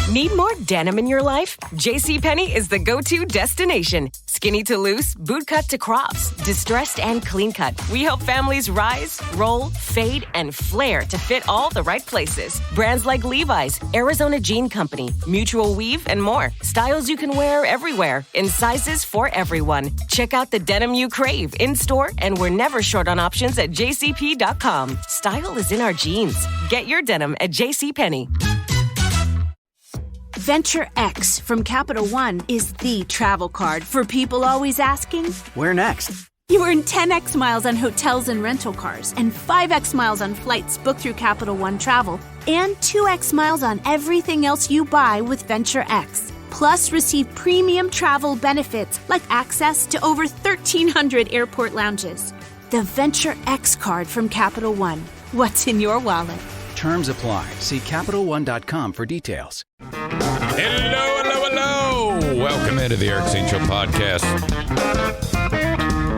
Need more denim in your life? JCPenney is the go-to destination. Skinny to loose, bootcut to crops, distressed and clean cut. We help families rise, roll, fade, and flare to fit all the right places. Brands like Levi's, Arizona Jean Company, Mutual Weave, and more. Styles you can wear everywhere, in sizes for everyone. Check out the denim you crave in-store, and we're never short on options at jcp.com. Style is in our jeans. Get your denim at JCPenney. Venture X from Capital One is the travel card for people always asking, where next? You earn 10x miles on hotels and rental cars, and 5x miles on flights booked through Capital One Travel, and 2x miles on everything else you buy with Venture X. Plus, receive premium travel benefits like access to over 1,300 airport lounges. The Venture X card from Capital One. What's in your wallet? Terms apply. See CapitalOne.com for details. Hello, hello, hello. Welcome into the Eric Zane Show podcast.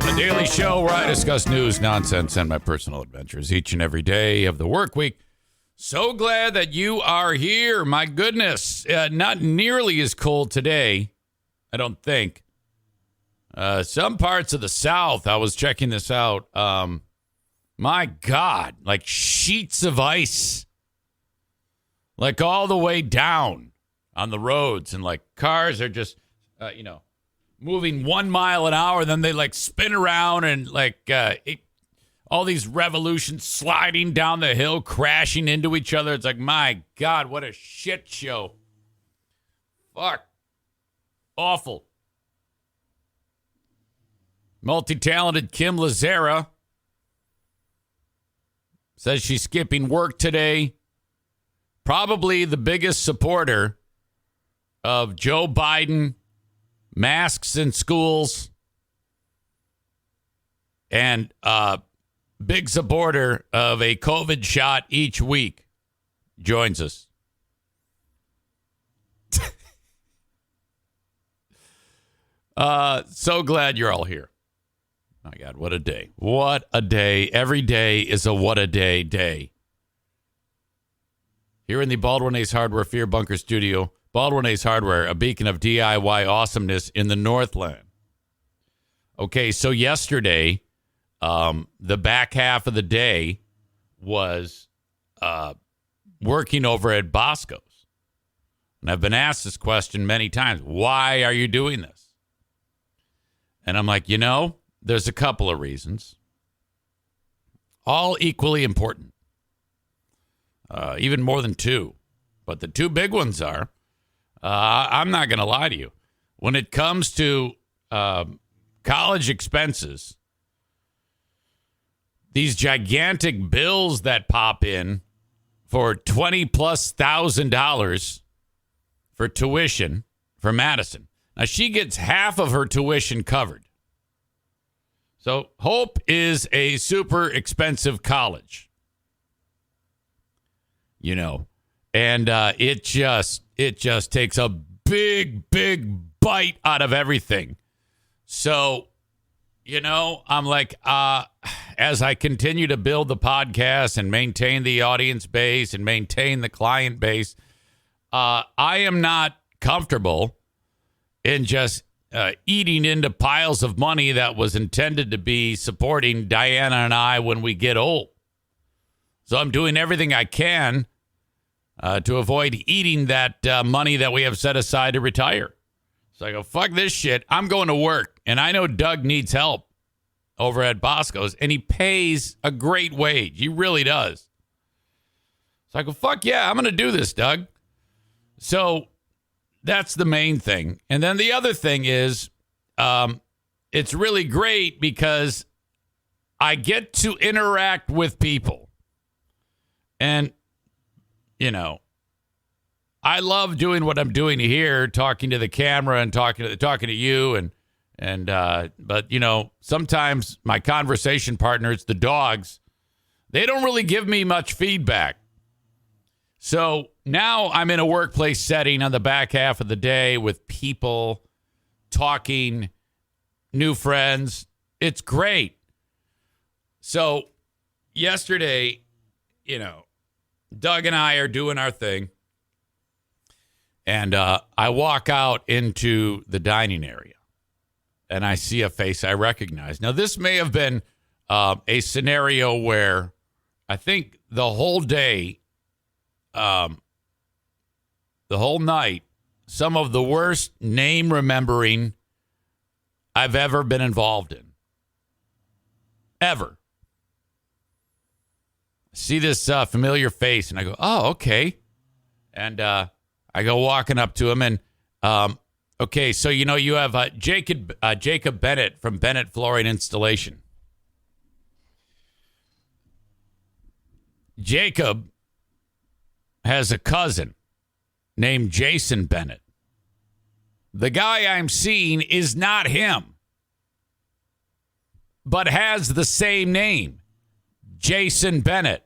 A daily show where I discuss news, nonsense, and my personal adventures each and every day of the work week. So glad that you are here. My goodness. Not nearly as cold today, I don't think. Some parts of the South, I was checking this out. My God, like sheets of ice. Like all the way down on the roads. And like cars are just, moving 1 mile an hour. Then they like spin around and like all these revolutions sliding down the hill, crashing into each other. It's like, my God, what a shit show. Fuck. Awful. Multi-talented Kim Lazara says she's skipping work today. Probably the biggest supporter of Joe Biden, masks in schools, and big supporter of a COVID shot each week, joins us. So glad you're all here. My God, what a day. What a day. Every day is a what a day day. Here in the Baldwin Ace Hardware Fear Bunker studio, Baldwin Ace Hardware, a beacon of DIY awesomeness in the Northland. Okay, so yesterday, the back half of the day was working over at Bosco's. And I've been asked this question many times. Why are you doing this? And I'm like, there's a couple of reasons. All equally important. Even more than two. But the two big ones are, I'm not going to lie to you. When it comes to college expenses, these gigantic bills that pop in for $20,000+ for tuition for Madison. Now, she gets half of her tuition covered. So Hope is a super expensive college. And it just takes a big bite out of everything. So, I'm like, as I continue to build the podcast and maintain the audience base and maintain the client base, I am not comfortable in just eating into piles of money that was intended to be supporting Diana and I when we get old. So I'm doing everything I can to avoid eating that money that we have set aside to retire. So I go, fuck this shit. I'm going to work. And I know Doug needs help over at Bosco's, and he pays a great wage. He really does. So I go, fuck yeah, I'm going to do this, Doug. So that's the main thing. And then the other thing is it's really great because I get to interact with people. And, I love doing what I'm doing here, talking to the camera and talking to you. But sometimes my conversation partners, the dogs, they don't really give me much feedback. So now I'm in a workplace setting on the back half of the day with people talking, new friends. It's great. So yesterday, Doug and I are doing our thing. And I walk out into the dining area, and I see a face I recognize. Now, this may have been a scenario where I think the whole day, the whole night, some of the worst name remembering I've ever been involved in. Ever. See this familiar face, and I go, oh, okay. And I go walking up to him, and okay, so you have Jacob Bennett from Bennett Flooring Installation. Jacob has a cousin named Jason Bennett. The guy I'm seeing is not him, but has the same name, Jason Bennett.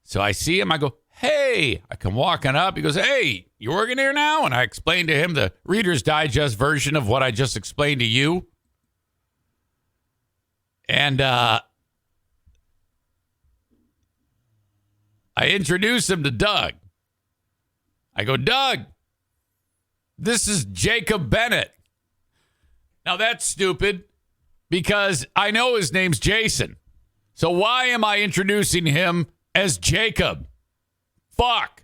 So I see him, I go, hey, I come walking up. He goes, hey, you working here now? And I explained to him the Reader's Digest version of what I just explained to you. And I introduced him to Doug. I go, Doug, this is Jacob Bennett. Now that's stupid because I know his name's Jason. So why am I introducing him as Jacob? Fuck.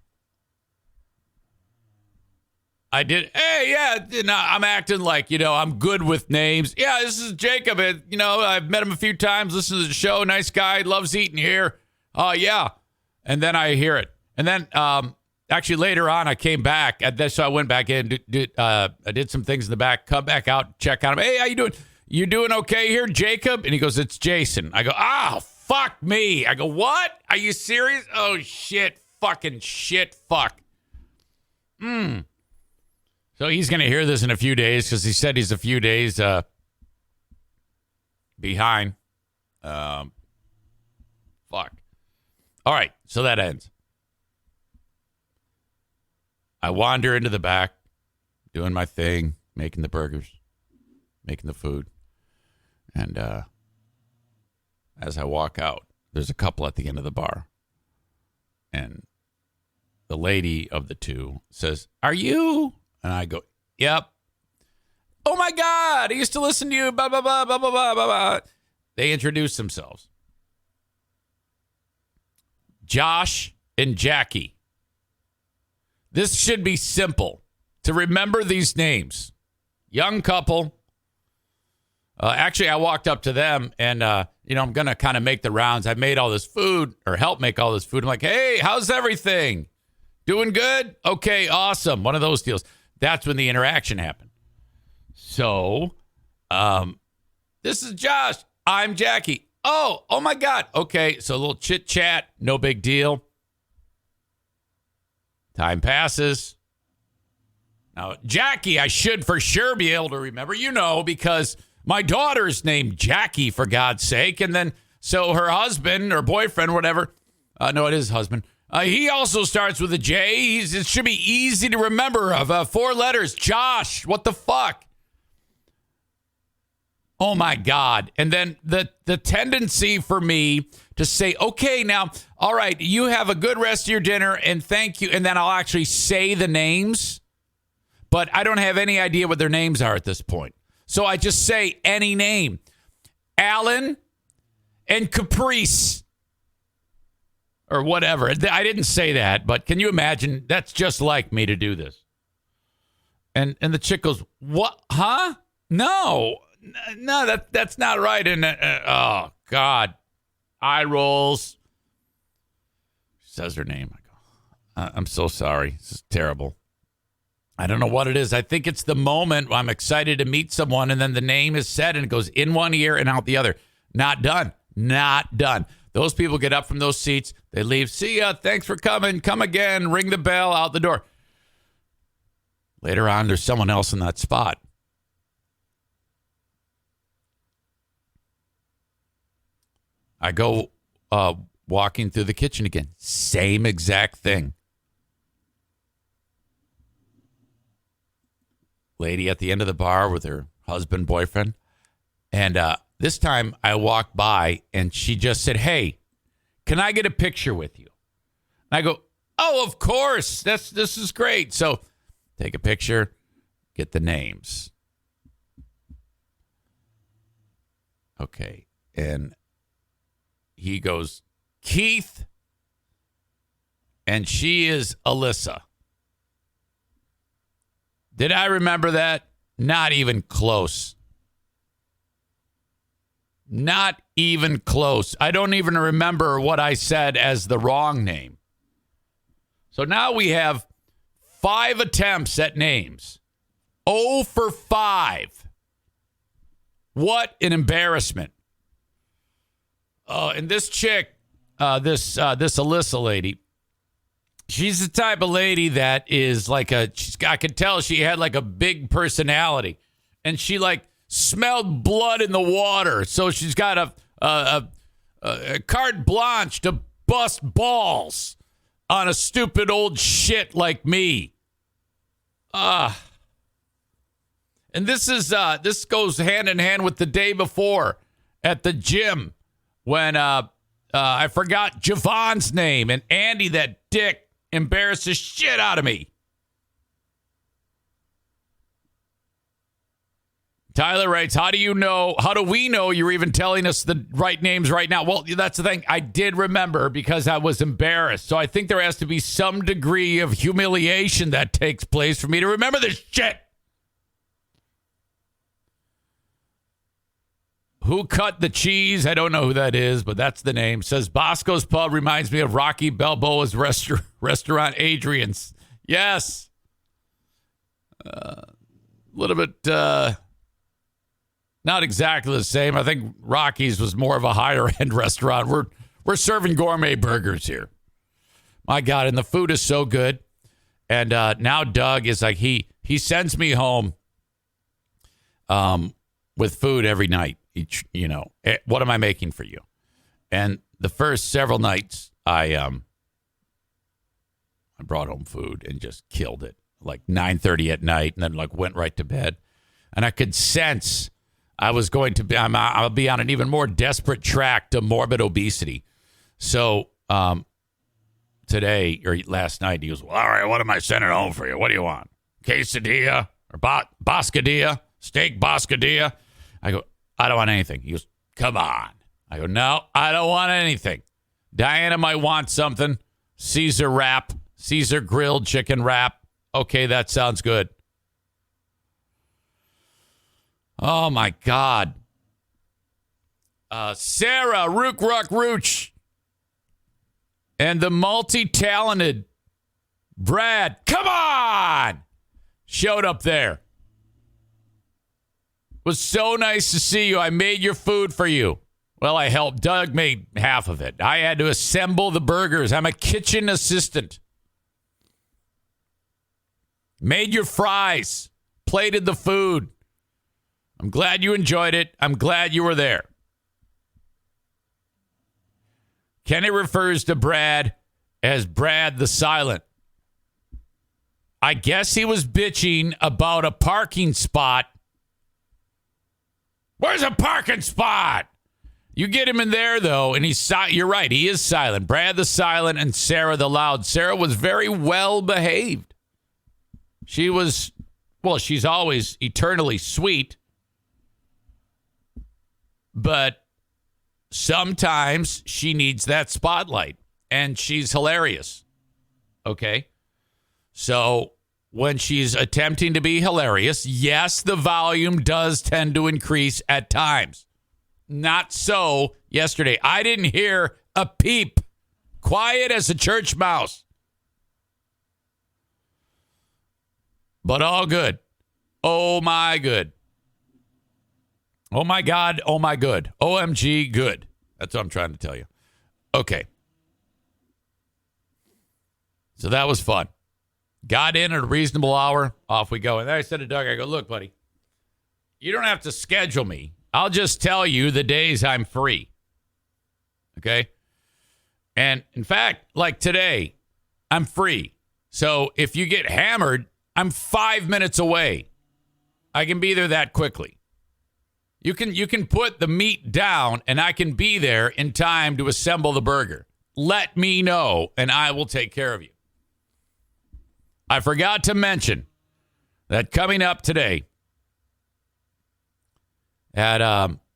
I did. Hey, yeah, I'm acting like, I'm good with names. Yeah, this is Jacob. I've met him a few times, listened to the show. Nice guy, loves eating here. Oh, yeah. And then I hear it. And then actually later on, I came back. So I went back in. I did some things in the back. Come back out, check on him. Hey, how you doing? You doing okay here, Jacob? And he goes, it's Jason. I go, fuck me. I go, what? Are you serious? Oh, shit. Fucking shit. Fuck. So he's going to hear this in a few days because he said he's a few days behind. Fuck. All right, so that ends. I wander into the back, doing my thing, making the burgers, making the food. And as I walk out, there's a couple at the end of the bar. And the lady of the two says, are you? And I go, yep. Oh, my God, I used to listen to you, blah, blah, blah, blah, blah, blah, blah. They introduce themselves. Josh and Jackie. This should be simple to remember these names. Young couple. Actually, I walked up to them and, I'm going to kind of make the rounds. I made all this food or help make all this food. I'm like, hey, how's everything? Doing good? Okay, awesome. One of those deals. That's when the interaction happened. So, this is Josh. I'm Jackie. Oh my God. Okay, so a little chit chat. No big deal. Time passes. Now, Jackie, I should for sure be able to remember, because my daughter's named Jackie, for God's sake. And then, so her husband or boyfriend, whatever. No, it is husband. He also starts with a J. It should be easy to remember of 4 letters. Josh, what the fuck? Oh, my God. And then the tendency for me to say, okay, now, all right, you have a good rest of your dinner, and thank you. And then I'll actually say the names, but I don't have any idea what their names are at this point. So I just say any name. Alan and Caprice. Or whatever. I didn't say that, but can you imagine? That's just like me to do this. And the chick goes, what? Huh? No, that's not right. And oh, God. Eye rolls. She says her name. I go, I'm so sorry. This is terrible. I don't know what it is. I think it's the moment I'm excited to meet someone, and then the name is said, and it goes in one ear and out the other. Not done. Not done. Those people get up from those seats. They leave. See ya. Thanks for coming. Come again. Ring the bell. Out the door. Later on, there's someone else in that spot. I go walking through the kitchen again. Same exact thing. Lady at the end of the bar with her husband, boyfriend. And this time I walked by and she just said, hey, can I get a picture with you? And I go, Oh, of course. This is great. So take a picture, get the names. Okay. And he goes, Keith, and she is Alyssa. Did I remember that? Not even close. Not even close. I don't even remember what I said as the wrong name. So now we have 5 attempts at names. 0 for 5. What an embarrassment. And this chick, this Alyssa lady, she's the type of lady that is like I could tell she had like a big personality, and she like smelled blood in the water. So she's got a carte blanche to bust balls on a stupid old shit like me. And this goes hand in hand with the day before at the gym when I forgot Javon's name, and Andy, that dick, embarrassed the shit out of me. Tyler writes, how do we know you're even telling us the right names right now? Well, that's the thing. I did remember because I was embarrassed. So I think there has to be some degree of humiliation that takes place for me to remember this shit. Who cut the cheese? I don't know who that is, but that's the name. Says Bosco's Pub reminds me of Rocky Balboa's restaurant Adrian's. Yes. A little bit, not exactly the same. I think Rocky's was more of a higher end restaurant. We're serving gourmet burgers here. My God, and the food is so good. And now Doug is like, he sends me home with food every night. What am I making for you? And the first several nights I brought home food and just killed it, like 9:30 at night, and then like went right to bed. And I could sense I was going to be, I'll be on an even more desperate track to morbid obesity. So today or last night, he goes, well, all right, what am I sending home for you? What do you want? Quesadilla or boscadilla? Steak boscadilla? I go, I don't want anything. He goes, come on. I go, no, I don't want anything. Diana might want something. Caesar wrap, Caesar grilled chicken wrap. Okay, that sounds good. Oh, my God. Sarah Rook Ruck Rooch and the multi-talented Brad, come on, showed up there. It was so nice to see you. I made your food for you. Well, I helped. Doug made half of it. I had to assemble the burgers. I'm a kitchen assistant. Made your fries. Plated the food. I'm glad you enjoyed it. I'm glad you were there. Kenny refers to Brad as Brad the Silent. I guess he was bitching about a parking spot. Where's a parking spot? You get him in there, though, and you're right. He is silent. Brad the Silent and Sarah the Loud. Sarah was very well behaved. She was, well, she's always eternally sweet. But sometimes she needs that spotlight, and she's hilarious. Okay? So when she's attempting to be hilarious, yes, the volume does tend to increase at times. Not so yesterday. I didn't hear a peep. Quiet as a church mouse. But all good. Oh, my good. Oh, my God. Oh, my good. OMG, good. That's what I'm trying to tell you. Okay. So that was fun. Got in at a reasonable hour. Off we go. And then I said to Doug, I go, look, buddy, you don't have to schedule me. I'll just tell you the days I'm free. Okay? And in fact, like today, I'm free. So if you get hammered, I'm 5 minutes away. I can be there that quickly. You can put the meat down, and I can be there in time to assemble the burger. Let me know, and I will take care of you. I forgot to mention that coming up today at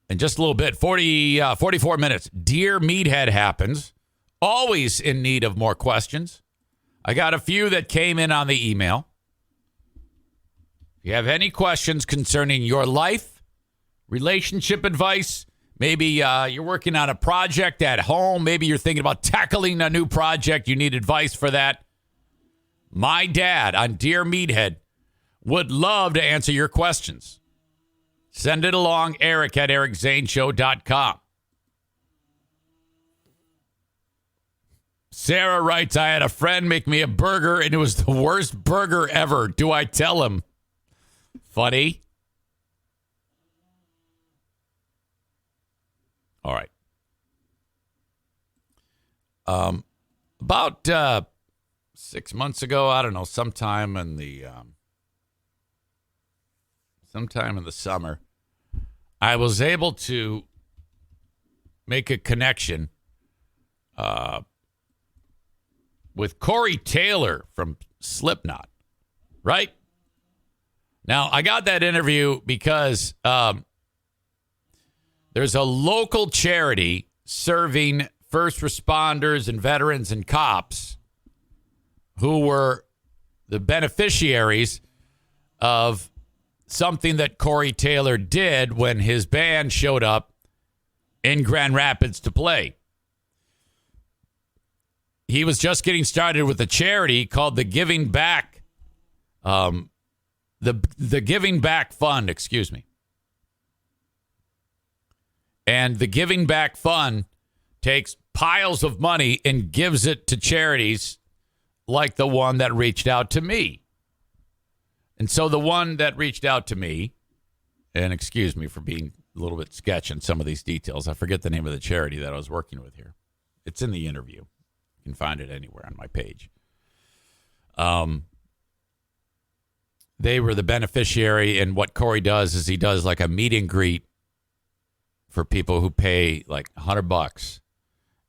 in just a little bit, 44 minutes, Dear Meathead happens. Always in need of more questions. I got a few that came in on the email. If you have any questions concerning your life, relationship advice, maybe you're working on a project at home, maybe you're thinking about tackling a new project, you need advice for that. My dad on Dear Meathead would love to answer your questions. Send it along, Eric at ericzaneshow.com. Sarah writes, I had a friend make me a burger, and it was the worst burger ever. Do I tell him? Funny. All right. About 6 months ago, I don't know, sometime in the summer, I was able to make a connection with Corey Taylor from Slipknot, right? Now, I got that interview because there's a local charity serving first responders and veterans and cops who were the beneficiaries of something that Corey Taylor did when his band showed up in Grand Rapids to play. He was just getting started with a charity called the Giving Back, the Giving Back Fund, excuse me. And the Giving Back Fund takes piles of money and gives it to charities like the one that reached out to me. And so the one that reached out to me, and excuse me for being a little bit sketch in some of these details. I forget the name of the charity that I was working with here. It's in the interview. You can find it anywhere on my page. They were the beneficiary, and what Corey does is he does like a meet and greet for people who pay like $100,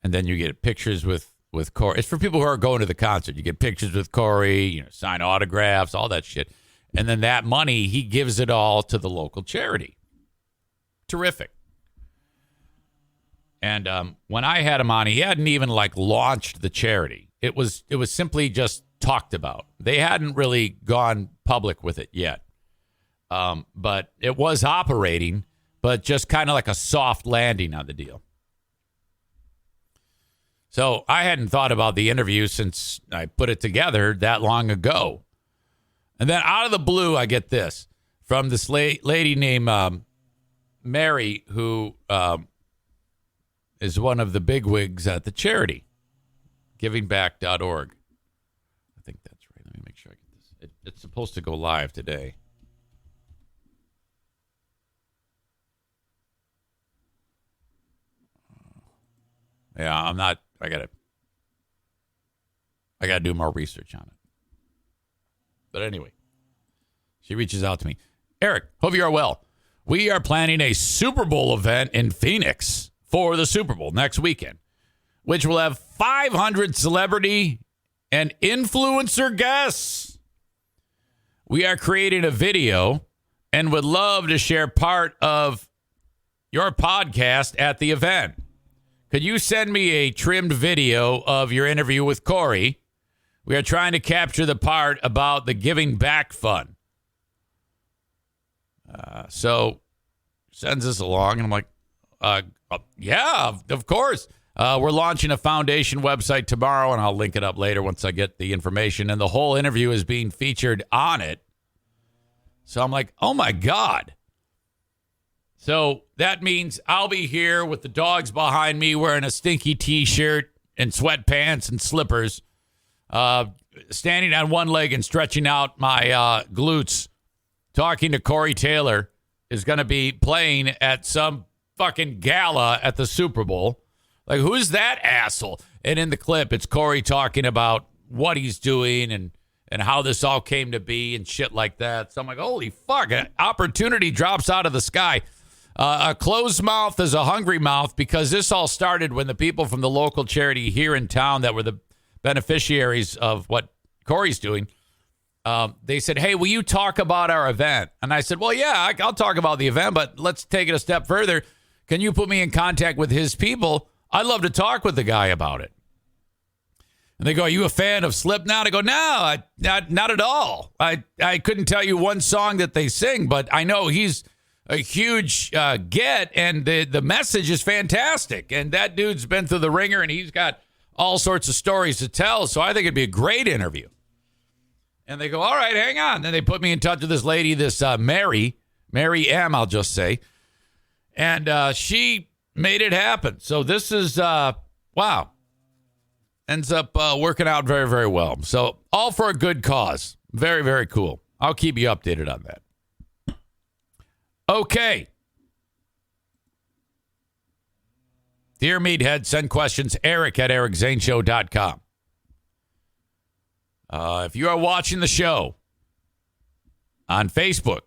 and then you get pictures with Corey. It's for people who are going to the concert. You get pictures with Corey, sign autographs, all that shit. And then that money, he gives it all to the local charity. Terrific. And when I had him on, he hadn't even launched the charity. It was simply just talked about. They hadn't really gone public with it yet. But it was operating, but just kind of like a soft landing on the deal. So I hadn't thought about the interview since I put it together that long ago. And then out of the blue, I get this from this lady named Mary, who is one of the bigwigs at the charity, givingback.org. I think that's right. Let me make sure I get this. It's supposed to go live today. Yeah, I'm not. I gotta do more research on it. But anyway, she reaches out to me. Eric, hope you are well. We are planning a Super Bowl event in Phoenix for the Super Bowl next weekend, which will have 500 celebrity and influencer guests. We are creating a video and would love to share part of your podcast at the event. Could you send me a trimmed video of your interview with Corey? We are trying to capture the part about the Giving Back Fund. So sends us along, and I'm like, yeah, of course. We're launching a foundation website tomorrow, and I'll link it up later once I get the information. And the whole interview is being featured on it. So I'm like, oh, my God. So that means I'll be here with the dogs behind me wearing a stinky T-shirt and sweatpants and slippers, standing on one leg and stretching out my glutes, talking to Corey Taylor, is going to be playing at some fucking gala at the Super Bowl. Like, who's that asshole? And in the clip, it's Corey talking about what he's doing and how this all came to be and shit like that. So I'm like, holy fuck, an opportunity drops out of the sky. A closed mouth is a hungry mouth, because this all started when the people from the local charity here in town that were the beneficiaries of what Corey's doing they said, hey, will you talk about our event? And I said, well, yeah, I'll talk about the event, but let's take it a step further. Can you put me in contact with his people? I'd love to talk with the guy about it. And they go, are you a fan of Slipknot? I go, no, not at all. I couldn't tell you one song that they sing, but I know he's a huge get, and the message is fantastic. And that dude's been through the ringer, and he's got all sorts of stories to tell, so I think it'd be a great interview. And they go, all right, hang on. Then they put me in touch with this lady, this Mary M, I'll just say. And she made it happen. So this is, wow. Ends up working out very, very well. So all for a good cause. Very, very cool. I'll keep you updated on that. Okay. Dear Meathead, send questions, eric@ericzaneshow.com. If you are watching the show on Facebook,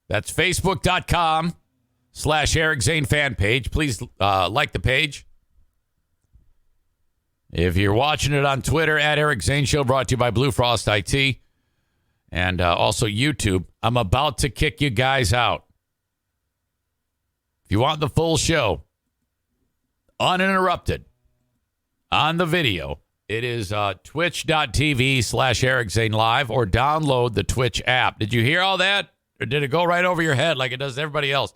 that's facebook.com/Eric Zane fan page. Please like the page. If you're watching it on Twitter, @Eric Zane Show, brought to you by Blue Frost IT, and also YouTube, I'm about to kick you guys out. If you want the full show, uninterrupted, on the video, it is twitch.tv/Eric Zane Live, or download the Twitch app. Did you hear all that? Or did it go right over your head like it does everybody else?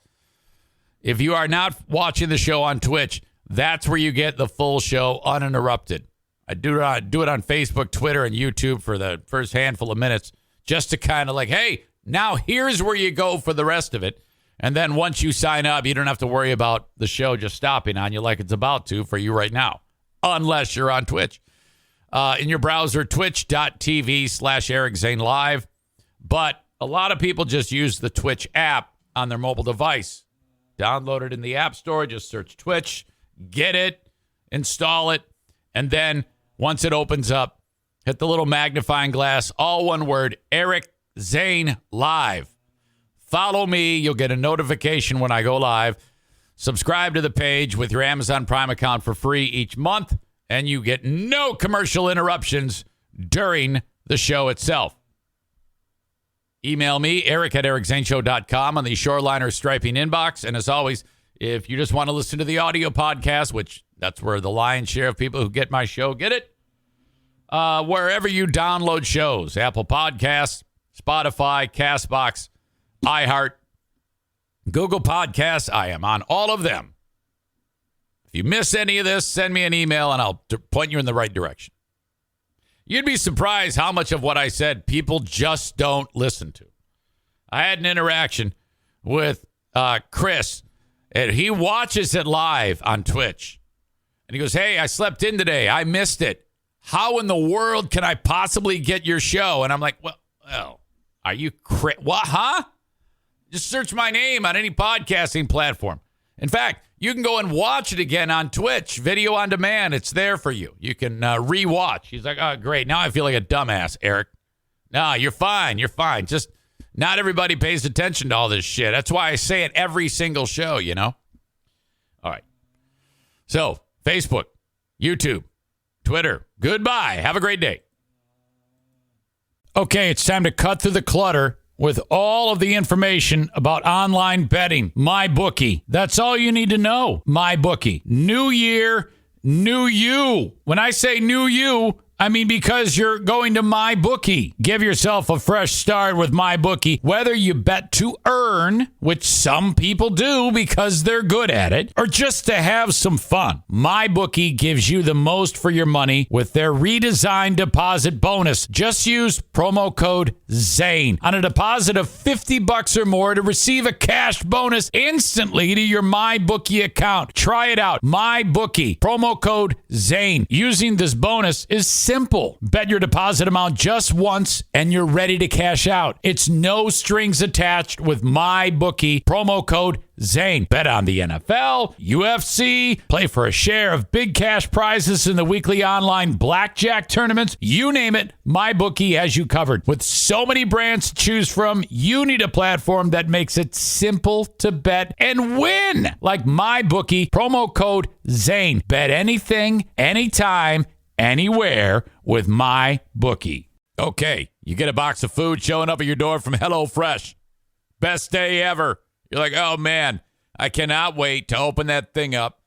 If you are not watching the show on Twitch, that's where you get the full show uninterrupted. I do it on Facebook, Twitter, and YouTube for the first handful of minutes, just to kind of like, hey, now here's where you go for the rest of it. And then once you sign up, you don't have to worry about the show just stopping on you like it's about to for you right now, unless you're on Twitch. In your browser, twitch.tv/Eric Zane Live. But a lot of people just use the Twitch app on their mobile device. Download it in the App Store. Just search Twitch. Get it. Install it. And then once it opens up, hit the little magnifying glass. All one word, Eric Zane Live. Follow me. You'll get a notification when I go live. Subscribe to the page with your Amazon Prime account for free each month, and you get no commercial interruptions during the show itself. Email me, eric@ericzaneshow.com, on the Shoreliner Striping inbox. And as always, if you just want to listen to the audio podcast, which that's where the lion's share of people who get my show get it, wherever you download shows, Apple Podcasts, Spotify, CastBox, iHeart, Google Podcasts, I am on all of them. If you miss any of this, send me an email and I'll point you in the right direction. You'd be surprised how much of what I said people just don't listen to. I had an interaction with Chris, and he watches it live on Twitch. And he goes, hey, I slept in today. I missed it. How in the world can I possibly get your show? And I'm like, well, are you what, huh? Just search my name on any podcasting platform. In fact, you can go and watch it again on Twitch, video on demand. It's there for you. You can rewatch. He's like, oh, great. Now I feel like a dumbass, Eric. No, you're fine. You're fine. Just not everybody pays attention to all this shit. That's why I say it every single show, you know? All right. So, Facebook, YouTube, Twitter. Goodbye. Have a great day. Okay, it's time to cut through the clutter with all of the information about online betting. MyBookie. That's all you need to know. MyBookie. New year, new you. When I say new you, I mean because you're going to MyBookie. Give yourself a fresh start with MyBookie. Whether you bet to earn, which some people do because they're good at it, or just to have some fun, MyBookie gives you the most for your money with their redesigned deposit bonus. Just use promo code ZANE on a deposit of $50 or more to receive a cash bonus instantly to your MyBookie account. Try it out. MyBookie. Promo code ZANE. Using this bonus is simple. Bet your deposit amount just once and you're ready to cash out. It's no strings attached with MyBookie. Promo code ZANE. Bet on the NFL, UFC, play for a share of big cash prizes in the weekly online blackjack tournaments. You name it, MyBookie has you covered. With so many brands to choose from, you need a platform that makes it simple to bet and win. Like MyBookie. Promo code ZANE. Bet anything, anytime, anywhere with MyBookie. Okay, you get a box of food showing up at your door from HelloFresh. Best day ever. You're like, oh, man, I cannot wait to open that thing up.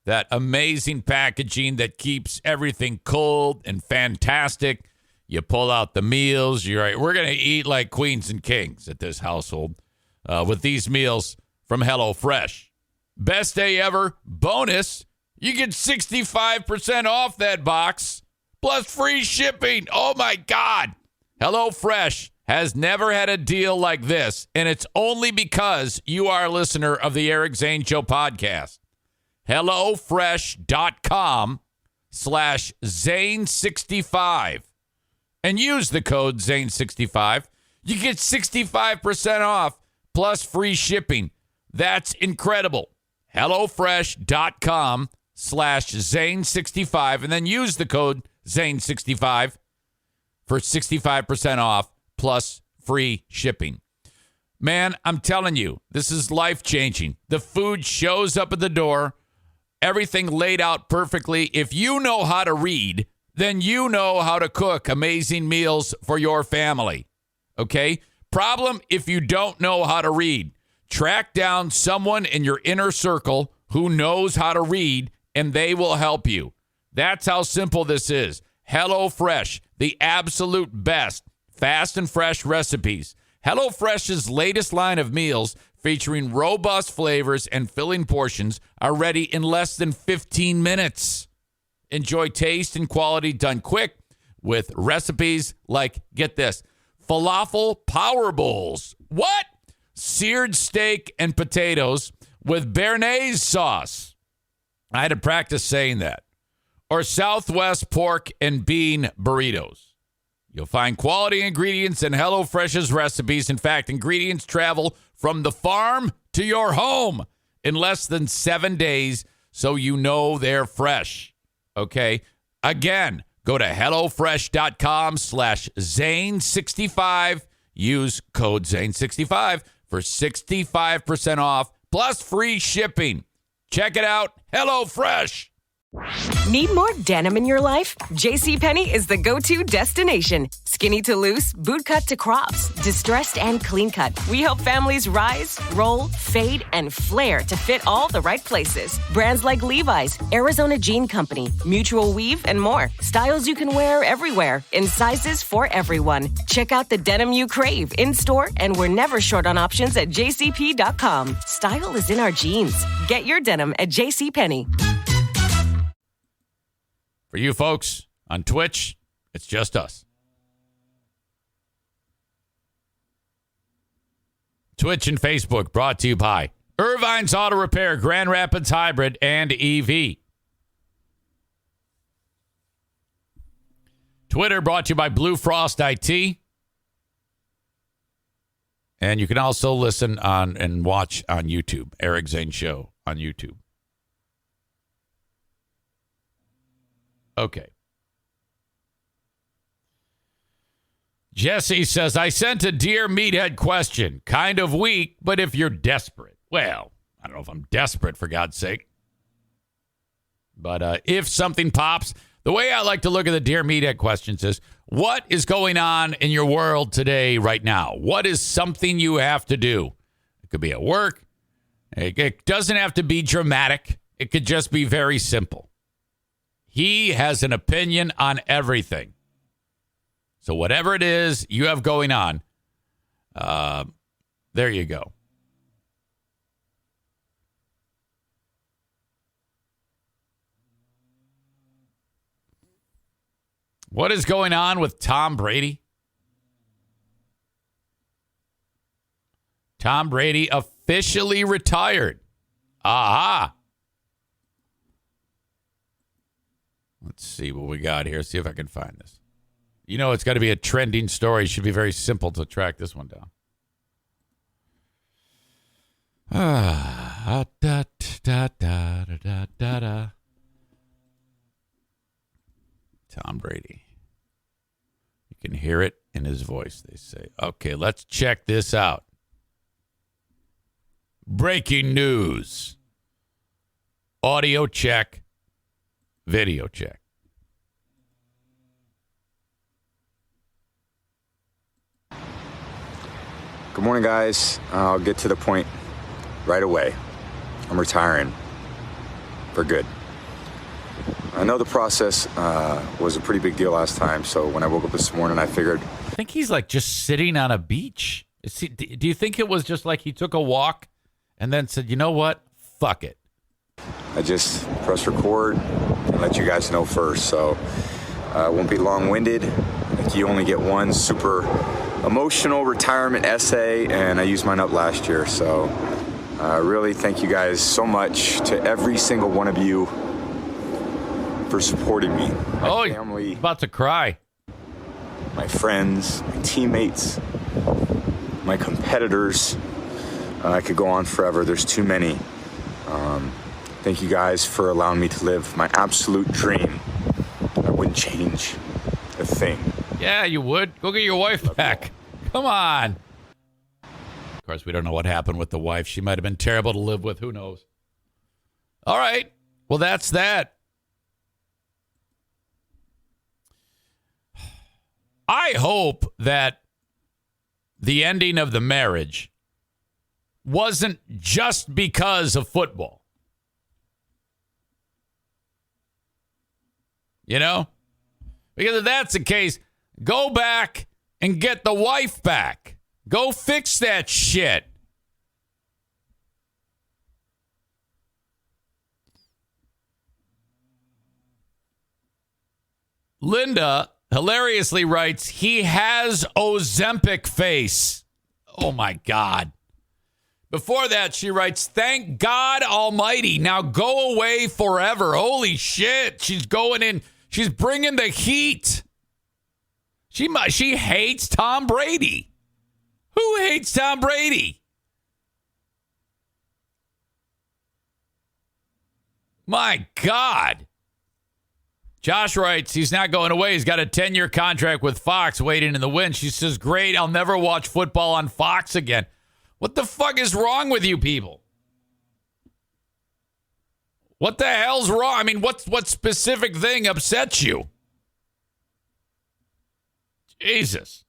That amazing packaging that keeps everything cold and fantastic. You pull out the meals. You're right. We're going to eat like queens and kings at this household with these meals from HelloFresh. Best day ever. Bonus, you get 65% off that box plus free shipping. Oh, my God. HelloFresh has never had a deal like this, and it's only because you are a listener of the Eric Zane Show podcast. HelloFresh.com/Zane65 and use the code Zane65. You get 65% off plus free shipping. That's incredible. HelloFresh.com/Zane65 and then use the code Zane65 for 65% off plus free shipping. Man, I'm telling you, this is life-changing. The food shows up at the door. Everything laid out perfectly. If you know how to read, then you know how to cook amazing meals for your family. Okay? Problem if you don't know how to read. Track down someone in your inner circle who knows how to read, and they will help you. That's how simple this is. HelloFresh, the absolute best fast and fresh recipes. HelloFresh's latest line of meals featuring robust flavors and filling portions are ready in less than 15 minutes. Enjoy taste and quality done quick with recipes like, get this, falafel power bowls. What? Seared steak and potatoes with béarnaise sauce. I had to practice saying that. Or Southwest pork and bean burritos. You'll find quality ingredients in HelloFresh's recipes. In fact, ingredients travel from the farm to your home in less than 7 days, so you know they're fresh. Okay? Again, go to HelloFresh.com/Zane65. Use code Zane65 for 65% off plus free shipping. Check it out. HelloFresh. Need more denim in your life? JCPenney is the go-to destination. Skinny to loose, bootcut to crops, distressed and clean cut. We help families rise, roll, fade, and flare to fit all the right places. Brands like Levi's, Arizona Jean Company, Mutual Weave, and more. Styles you can wear everywhere in sizes for everyone. Check out the denim you crave in-store, and we're never short on options at jcp.com. Style is in our jeans. Get your denim at JCPenney. For you folks on Twitch, it's just us. Twitch and Facebook brought to you by Irvine's Auto Repair, Grand Rapids Hybrid, and EV. Twitter brought to you by Blue Frost IT. And you can also listen on and watch on YouTube, Eric Zane Show on YouTube. Okay. Jesse says, I sent a Dear Meathead question. Kind of weak, but if you're desperate. Well, I don't know if I'm desperate, for God's sake. But if something pops, the way I like to look at the Dear Meathead questions is, what is going on in your world today, right now? What is something you have to do? It could be at work. It doesn't have to be dramatic. It could just be very simple. He has an opinion on everything. So whatever it is you have going on, there you go. What is going on with Tom Brady? Tom Brady officially retired. Aha. Let's see what we got here. See if I can find this. You know, it's got to be a trending story. It should be very simple to track this one down. Tom Brady. You can hear it in his voice, they say. Okay, let's check this out. Breaking news. Audio check. Video check. Good morning, guys. I'll get to the point right away. I'm retiring for good. I know the process was a pretty big deal last time, so when I woke up this morning, I figured... I think he's like just sitting on a beach. Do you think it was just like he took a walk and then said, you know what? Fuck it. I just press record and let you guys know first, so I won't be long-winded. You only get one super emotional retirement essay, and I used mine up last year, so really thank you guys so much to every single one of you for supporting me. My family, about to cry. My friends, my teammates, my competitors. I could go on forever. There's too many. Thank you guys for allowing me to live my absolute dream. I wouldn't change a thing. Yeah, you would. Go get your wife back. Come on. Of course, we don't know what happened with the wife. She might have been terrible to live with. Who knows? All right. Well, that's that. I hope that the ending of the marriage wasn't just because of football. You know? Because if that's the case, go back and get the wife back. Go fix that shit. Linda hilariously writes, he has Ozempic face. Oh, my God. Before that, she writes, thank God Almighty. Now go away forever. Holy shit. She's going in. She's bringing the heat. She hates Tom Brady. Who hates Tom Brady? My God. Josh writes, he's not going away. He's got a 10-year contract with Fox waiting in the wind. She says, great, I'll never watch football on Fox again. What the fuck is wrong with you people? What the hell's wrong? I mean, what specific thing upsets you? Jesus.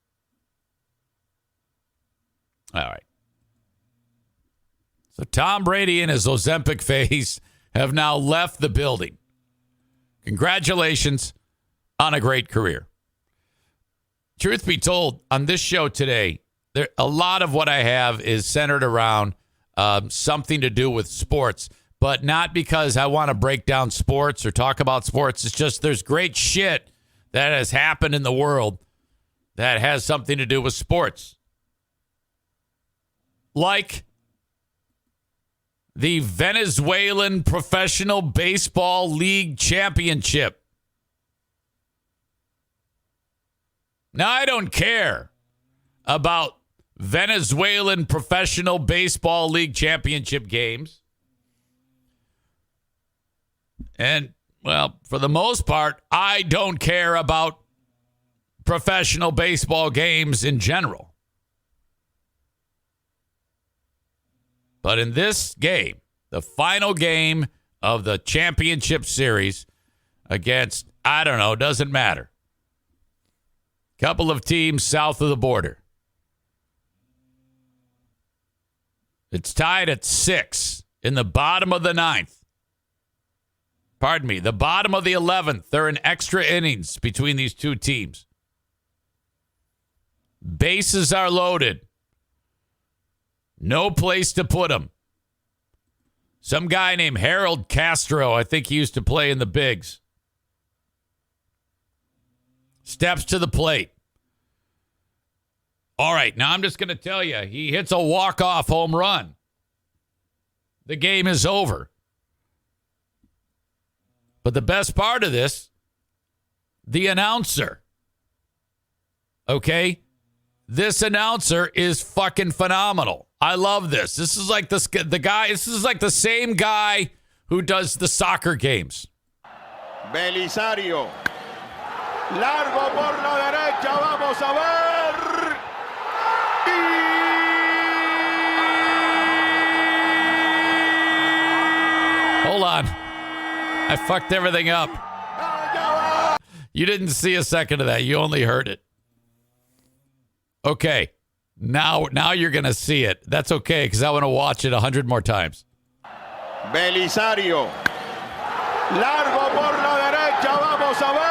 All right. So Tom Brady and his Ozempic face have now left the building. Congratulations on a great career. Truth be told, on this show today, a lot of what I have is centered around something to do with sports, but not because I want to break down sports or talk about sports. It's just there's great shit that has happened in the world that has something to do with sports. Like the Venezuelan Professional Baseball League Championship. Now, I don't care about Venezuelan Professional Baseball League Championship games. And, well, for the most part, I don't care about professional baseball games in general. But in this game, the final game of the championship series against, I don't know, doesn't matter. Couple of teams south of the border. It's tied at 6 in the bottom of the 9th. Pardon me, the bottom of the 11th. They're in extra innings between these two teams. Bases are loaded. No place to put them. Some guy named Harold Castro, I think he used to play in the bigs, steps to the plate. All right, now I'm just going to tell you, he hits a walk-off home run. The game is over. But the best part of this, the announcer. Okay? This announcer is fucking phenomenal. I love this. This is like the guy. This is like the same guy who does the soccer games. Belisario. Largo por la derecha. Vamos a ver. Hold on. I fucked everything up. You didn't see a second of that. You only heard it. Okay. Now you're going to see it. That's okay, because I want to watch it 100 more times. Belisario. Largo por la derecha, vamos a ver.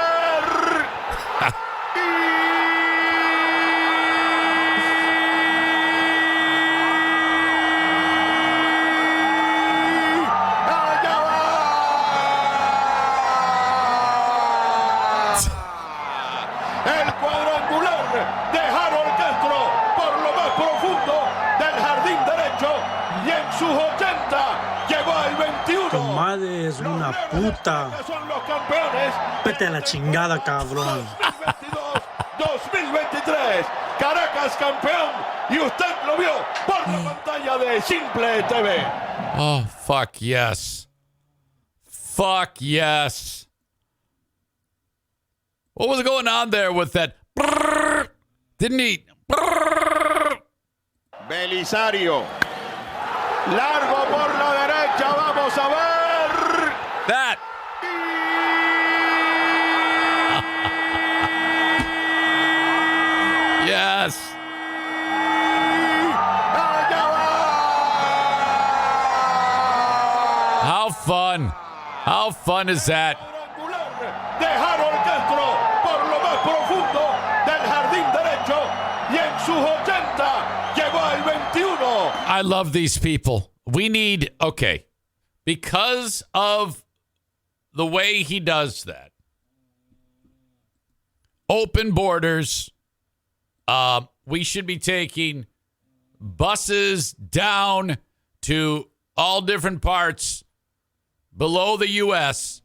El cuadrangular de Harold Castro por lo más profundo del jardín derecho y en sus 80 llegó al 21. Tu madre es una puta. Son los campeones. Vete a la chingada, cabrón. 2023, Caracas campeón y usted lo vio por la pantalla de Simple TV. Oh, fuck yes. Fuck yes. What was going on there with that? Brrr, didn't he? Brrr. Belisario. Largo por la derecha, vamos a ver. That. Yes. Allá va. How fun. How fun is that? De Harold Castro por lo más profundo del jardín derecho y en sus 80 llegó al 21. I love these people. We need, okay, because of the way he does that, open borders, we should be taking buses down to all different parts below the U.S.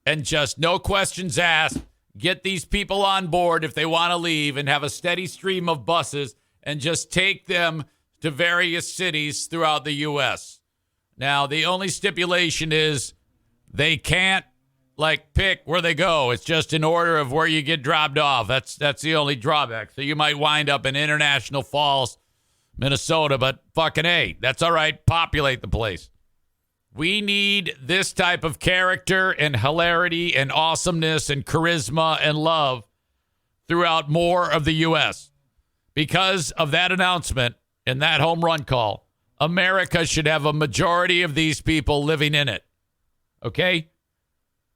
and just no questions asked, get these people on board if they want to leave and have a steady stream of buses and just take them to various cities throughout the U.S. Now, the only stipulation is they can't, pick where they go. It's just in order of where you get dropped off. That's the only drawback. So you might wind up in International Falls, Minnesota, but fucking A, that's all right. Populate the place. We need this type of character and hilarity and awesomeness and charisma and love throughout more of the U.S. Because of that announcement and that home run call, America should have a majority of these people living in it. Okay?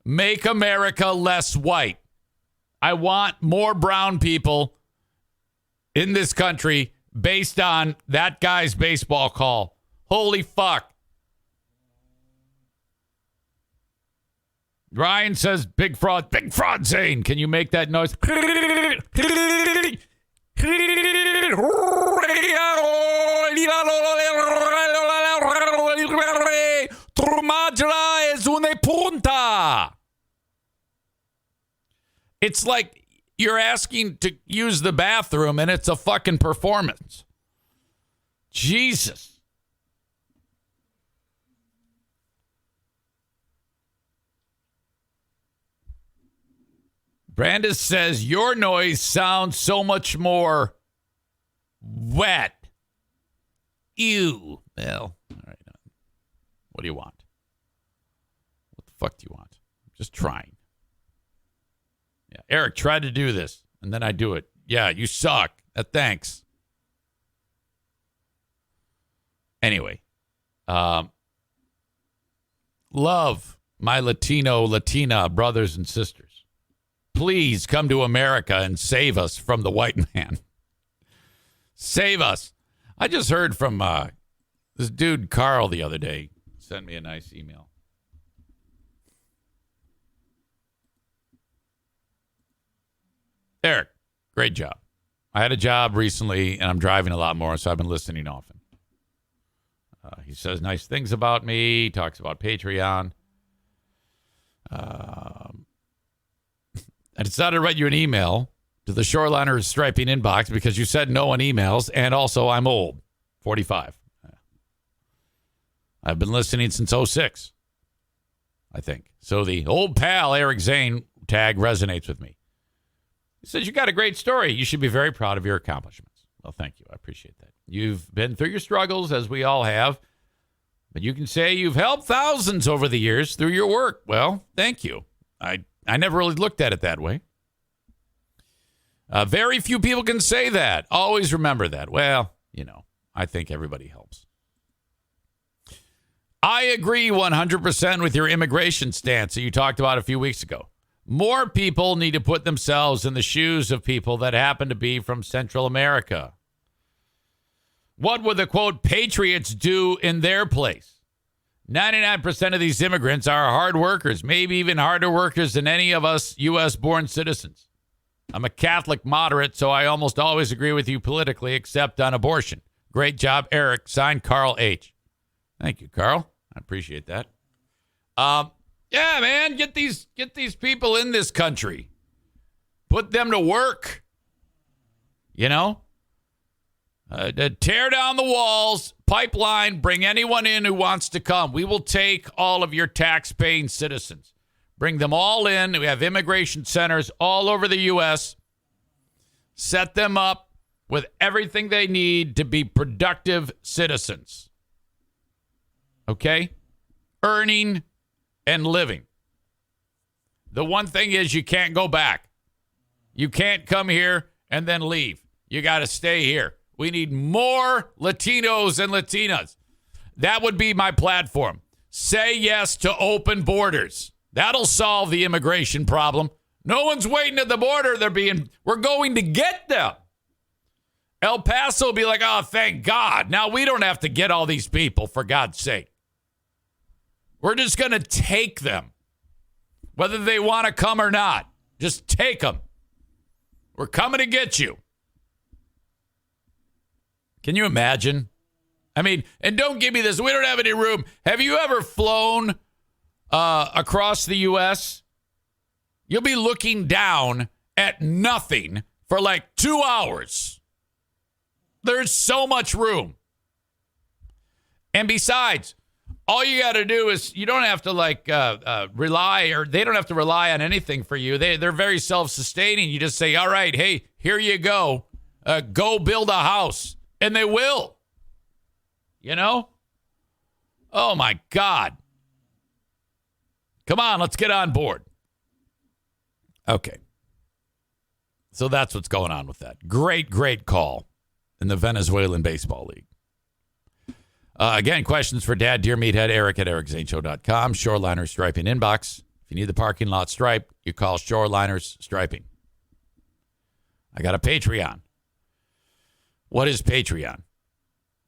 Make America less white. I want more brown people in this country based on that guy's baseball call. Holy fuck. Ryan says, big fraud, Zane. Can you make that noise? It's like you're asking to use the bathroom and it's a fucking performance. Jesus. Brandis says, your noise sounds so much more wet. Ew. Well, all right. What do you want? What the fuck do you want? I'm just trying. Yeah, Eric tried to do this, and then I do it. Yeah, you suck. Thanks. Anyway. Love my Latina brothers and sisters. Please come to America and save us from the white man. Save us. I just heard from this dude, Carl, the other day. Sent me a nice email. Eric, great job. I had a job recently, and I'm driving a lot more, so I've been listening often. He says nice things about me. He talks about Patreon. I decided to write you an email to the Shoreliner Striping inbox because you said no on emails, and also I'm old, 45. I've been listening since 06, I think. So the old pal Eric Zane tag resonates with me. He says, you got a great story. You should be very proud of your accomplishments. Well, thank you. I appreciate that. You've been through your struggles, as we all have, but you can say you've helped thousands over the years through your work. Well, thank you. I never really looked at it that way. Very few people can say that. Always remember that. Well, I think everybody helps. I agree 100% with your immigration stance that you talked about a few weeks ago. More people need to put themselves in the shoes of people that happen to be from Central America. What would the, quote, patriots do in their place? 99% of these immigrants are hard workers, maybe even harder workers than any of us U.S.-born citizens. I'm a Catholic moderate, so I almost always agree with you politically, except on abortion. Great job, Eric. Signed, Carl H. Thank you, Carl. I appreciate that. Yeah, man, get these people in this country. Put them to work. Tear down the walls, pipeline, bring anyone in who wants to come. We will take all of your tax-paying citizens. Bring them all in. We have immigration centers all over the U.S. Set them up with everything they need to be productive citizens. Okay? Earning and living. The one thing is you can't go back. You can't come here and then leave. You got to stay here. We need more Latinos and Latinas. That would be my platform. Say yes to open borders. That'll solve the immigration problem. No one's waiting at the border. We're going to get them. El Paso will be like, oh, thank God. Now we don't have to get all these people, for God's sake. We're just going to take them, whether they want to come or not. Just take them. We're coming to get you. Can you imagine? I mean, and don't give me this. We don't have any room. Have you ever flown across the U.S.? You'll be looking down at nothing for like 2 hours. There's so much room. And besides, all you got to do is you don't have to rely, or they don't have to rely on anything for you. They're very self-sustaining. You just say, all right, hey, here you go. Go build a house. And they will. Oh, my God. Come on, let's get on board. Okay. So that's what's going on with that. Great, great call in the Venezuelan Baseball League. Again, questions for Dad, Dear Meathead, Eric at ericzaneshow.com. Shoreliner Striping Inbox. If you need the parking lot striped, you call Shoreliners Striping. I got a Patreon. What is Patreon?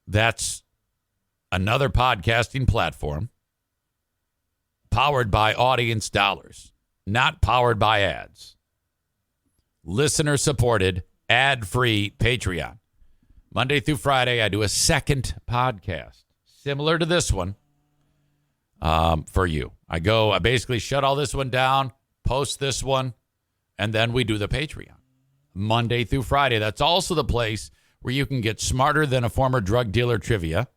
That's another podcasting platform powered by audience dollars, not powered by ads. Listener-supported, ad-free Patreon. Monday through Friday, I do a second podcast, similar to this one, for you. I basically shut all this one down, post this one, and then we do the Patreon. Monday through Friday. That's also the place where you can get Smarter Than a Former Drug Dealer trivia.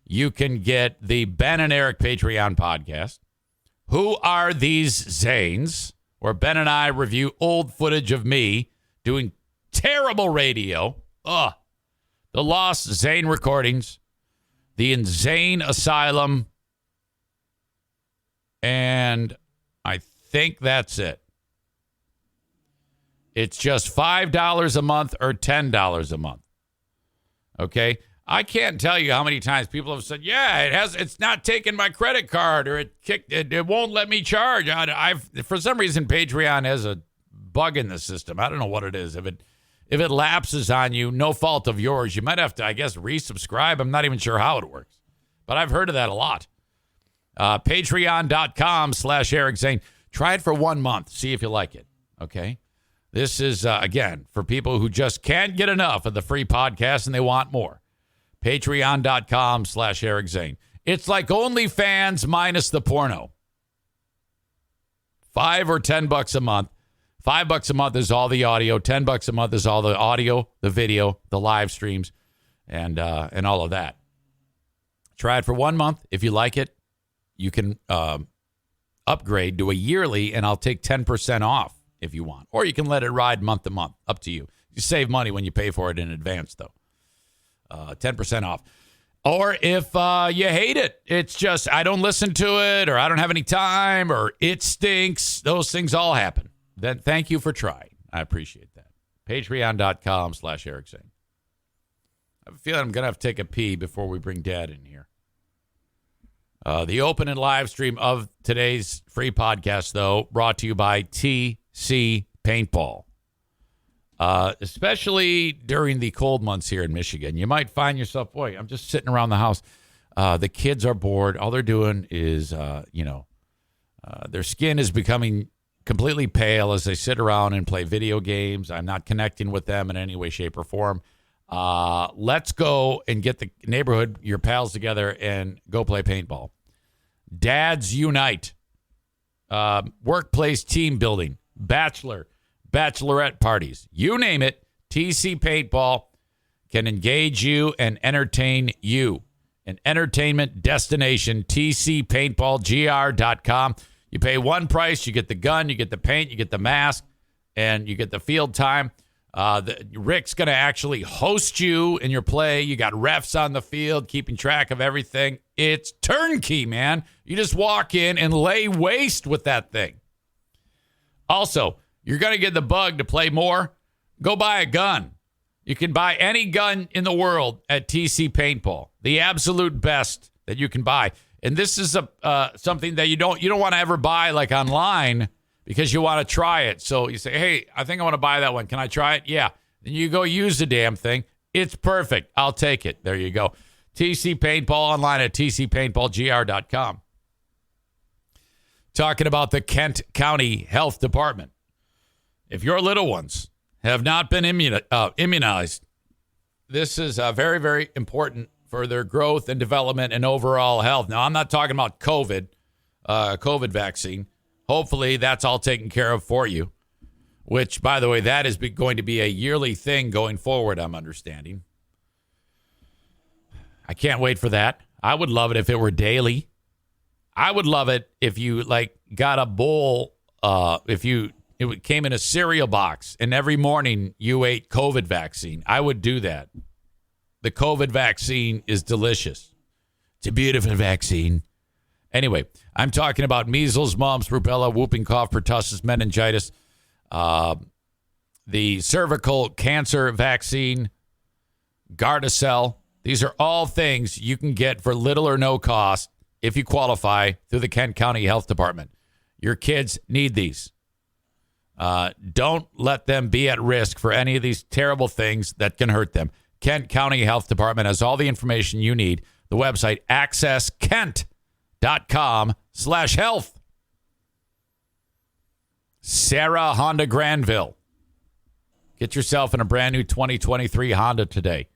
You can get the Ben and Eric Patreon podcast. Who Are These Zanes? Where Ben and I review old footage of me doing terrible radio. The lost Zane recordings. The Insane Asylum. And I think that's it. It's just $5 a month or $10 a month. Okay? I can't tell you how many times people have said, yeah, it's not taking my credit card, or it won't let me charge. For some reason, Patreon has a bug in the system. I don't know what it is. If it lapses on you, no fault of yours, you might have to, I guess, resubscribe. I'm not even sure how it works, but I've heard of that a lot. Patreon.com/Eric Zane. Try it for 1 month. See if you like it. Okay? This is, again, for people who just can't get enough of the free podcast and they want more. Patreon.com/Eric Zane. It's like OnlyFans minus the porno. $5 or $10 a month. $5 a month is all the audio. $10 a month is all the audio, the video, the live streams, and all of that. Try it for 1 month. If you like it, you can upgrade to a yearly, and I'll take 10% off if you want. Or you can let it ride month to month. Up to you. You save money when you pay for it in advance, though. 10% off. Or if you hate it, it's just I don't listen to it, or I don't have any time, or it stinks. Those things all happen. Then thank you for trying. I appreciate that. Patreon.com/Eric Zane. I have a feeling I'm going to have to take a pee before we bring Dad in here. The open and live stream of today's free podcast, though, brought to you by TC Paintball. Especially during the cold months here in Michigan, you might find yourself, boy, I'm just sitting around the house. The kids are bored. All they're doing is, their skin is becoming completely pale as they sit around and play video games. I'm not connecting with them in any way, shape, or form. Let's go and get the neighborhood, your pals together, and go play paintball. Dads unite. Workplace team building. Bachelorette parties. You name it. TC Paintball can engage you and entertain you. An entertainment destination. TCPaintballGR.com. You pay one price. You get the gun. You get the paint. You get the mask. And you get the field time. Rick's going to actually host you in your play. You got refs on the field keeping track of everything. It's turnkey, man. You just walk in and lay waste with that thing. Also, you're going to get the bug to play more. Go buy a gun. You can buy any gun in the world at TC Paintball. The absolute best that you can buy. And this is something that you don't want to ever buy like online, because you want to try it. So you say, hey, I think I want to buy that one. Can I try it? Yeah. Then you go use the damn thing. It's perfect. I'll take it. There you go. TC Paintball online at tcpaintballgr.com. Talking about the Kent County Health Department. If your little ones have not been immunized, this is very, very important for their growth and development and overall health. Now, I'm not talking about COVID vaccine. Hopefully, that's all taken care of for you, which, by the way, that is going to be a yearly thing going forward, I'm understanding. I can't wait for that. I would love it if it were daily. I would love it if you, got a bowl, it came in a cereal box, and every morning you ate COVID vaccine. I would do that. The COVID vaccine is delicious. It's a beautiful vaccine. Anyway, I'm talking about measles, mumps, rubella, whooping cough, pertussis, meningitis, the cervical cancer vaccine, Gardasil. These are all things you can get for little or no cost if you qualify through the Kent County Health Department. Your kids need these. Don't let them be at risk for any of these terrible things that can hurt them. Kent County Health Department has all the information you need. The website, accesskent.com/health. Sarah Honda Granville. Get yourself in a brand new 2023 Honda today.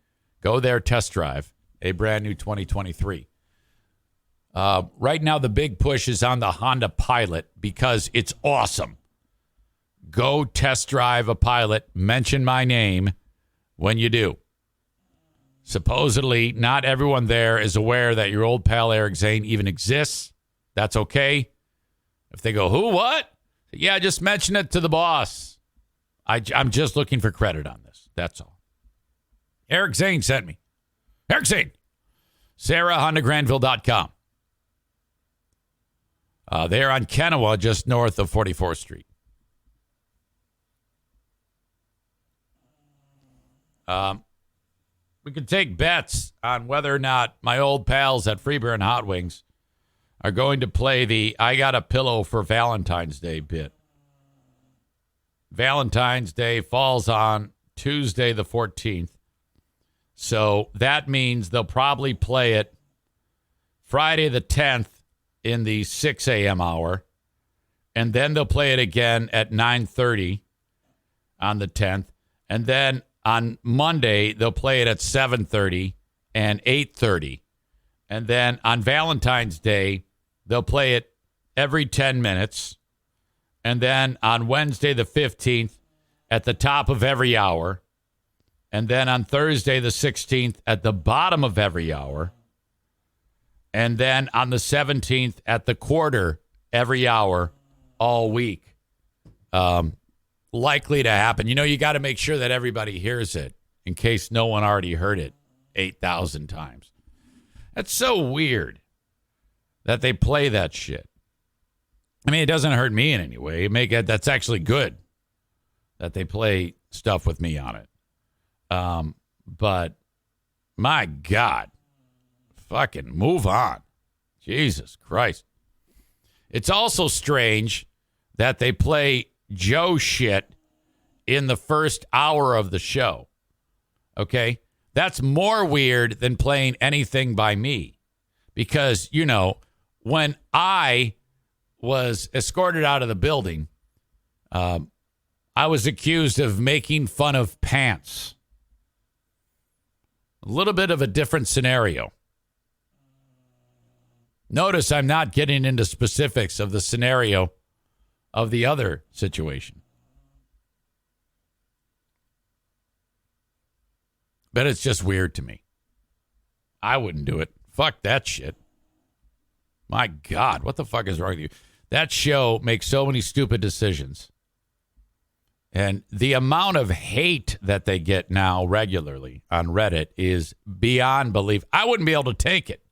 Go there, test drive a brand new 2023. Right now, the big push is on the Honda Pilot because it's awesome. Go test drive a Pilot. Mention my name when you do. Supposedly, not everyone there is aware that your old pal Eric Zane even exists. That's okay. If they go, who, what? Yeah, just mention it to the boss. I'm just looking for credit on this. That's all. Eric Zane sent me. Eric Zane. SarahHondaGranville.com. They're on Kennewa, just north of 44th Street. We could take bets on whether or not my old pals at Free Beer and Hot Wings are going to play the I Got a Pillow for Valentine's Day bit. Valentine's Day falls on Tuesday the 14th. So that means they'll probably play it Friday the 10th in the 6 a.m. hour. And then they'll play it again at 9:30 on the 10th. And then on Monday, they'll play it at 7:30 and 8:30. And then on Valentine's Day, they'll play it every 10 minutes. And then on Wednesday the 15th, at the top of every hour. And then on Thursday the 16th, at the bottom of every hour. And then on the 17th, at the quarter every hour all week. Likely to happen. You know, you got to make sure that everybody hears it in case no one already heard it 8,000 times. That's so weird that they play that shit. I mean, it doesn't hurt me in any way. That's actually good that they play stuff with me on it. But my God, fucking move on. Jesus Christ. It's also strange that they play Joe shit in the first hour of the show. Okay? That's more weird than playing anything by me. Because, you know, when I was escorted out of the building, I was accused of making fun of pants. A little bit of a different scenario. Notice I'm not getting into specifics of the scenario of the other situation. But it's just weird to me. I wouldn't do it. Fuck that shit. My God, what the fuck is wrong with you? That show makes so many stupid decisions. And the amount of hate that they get now regularly on Reddit is beyond belief. I wouldn't be able to take it.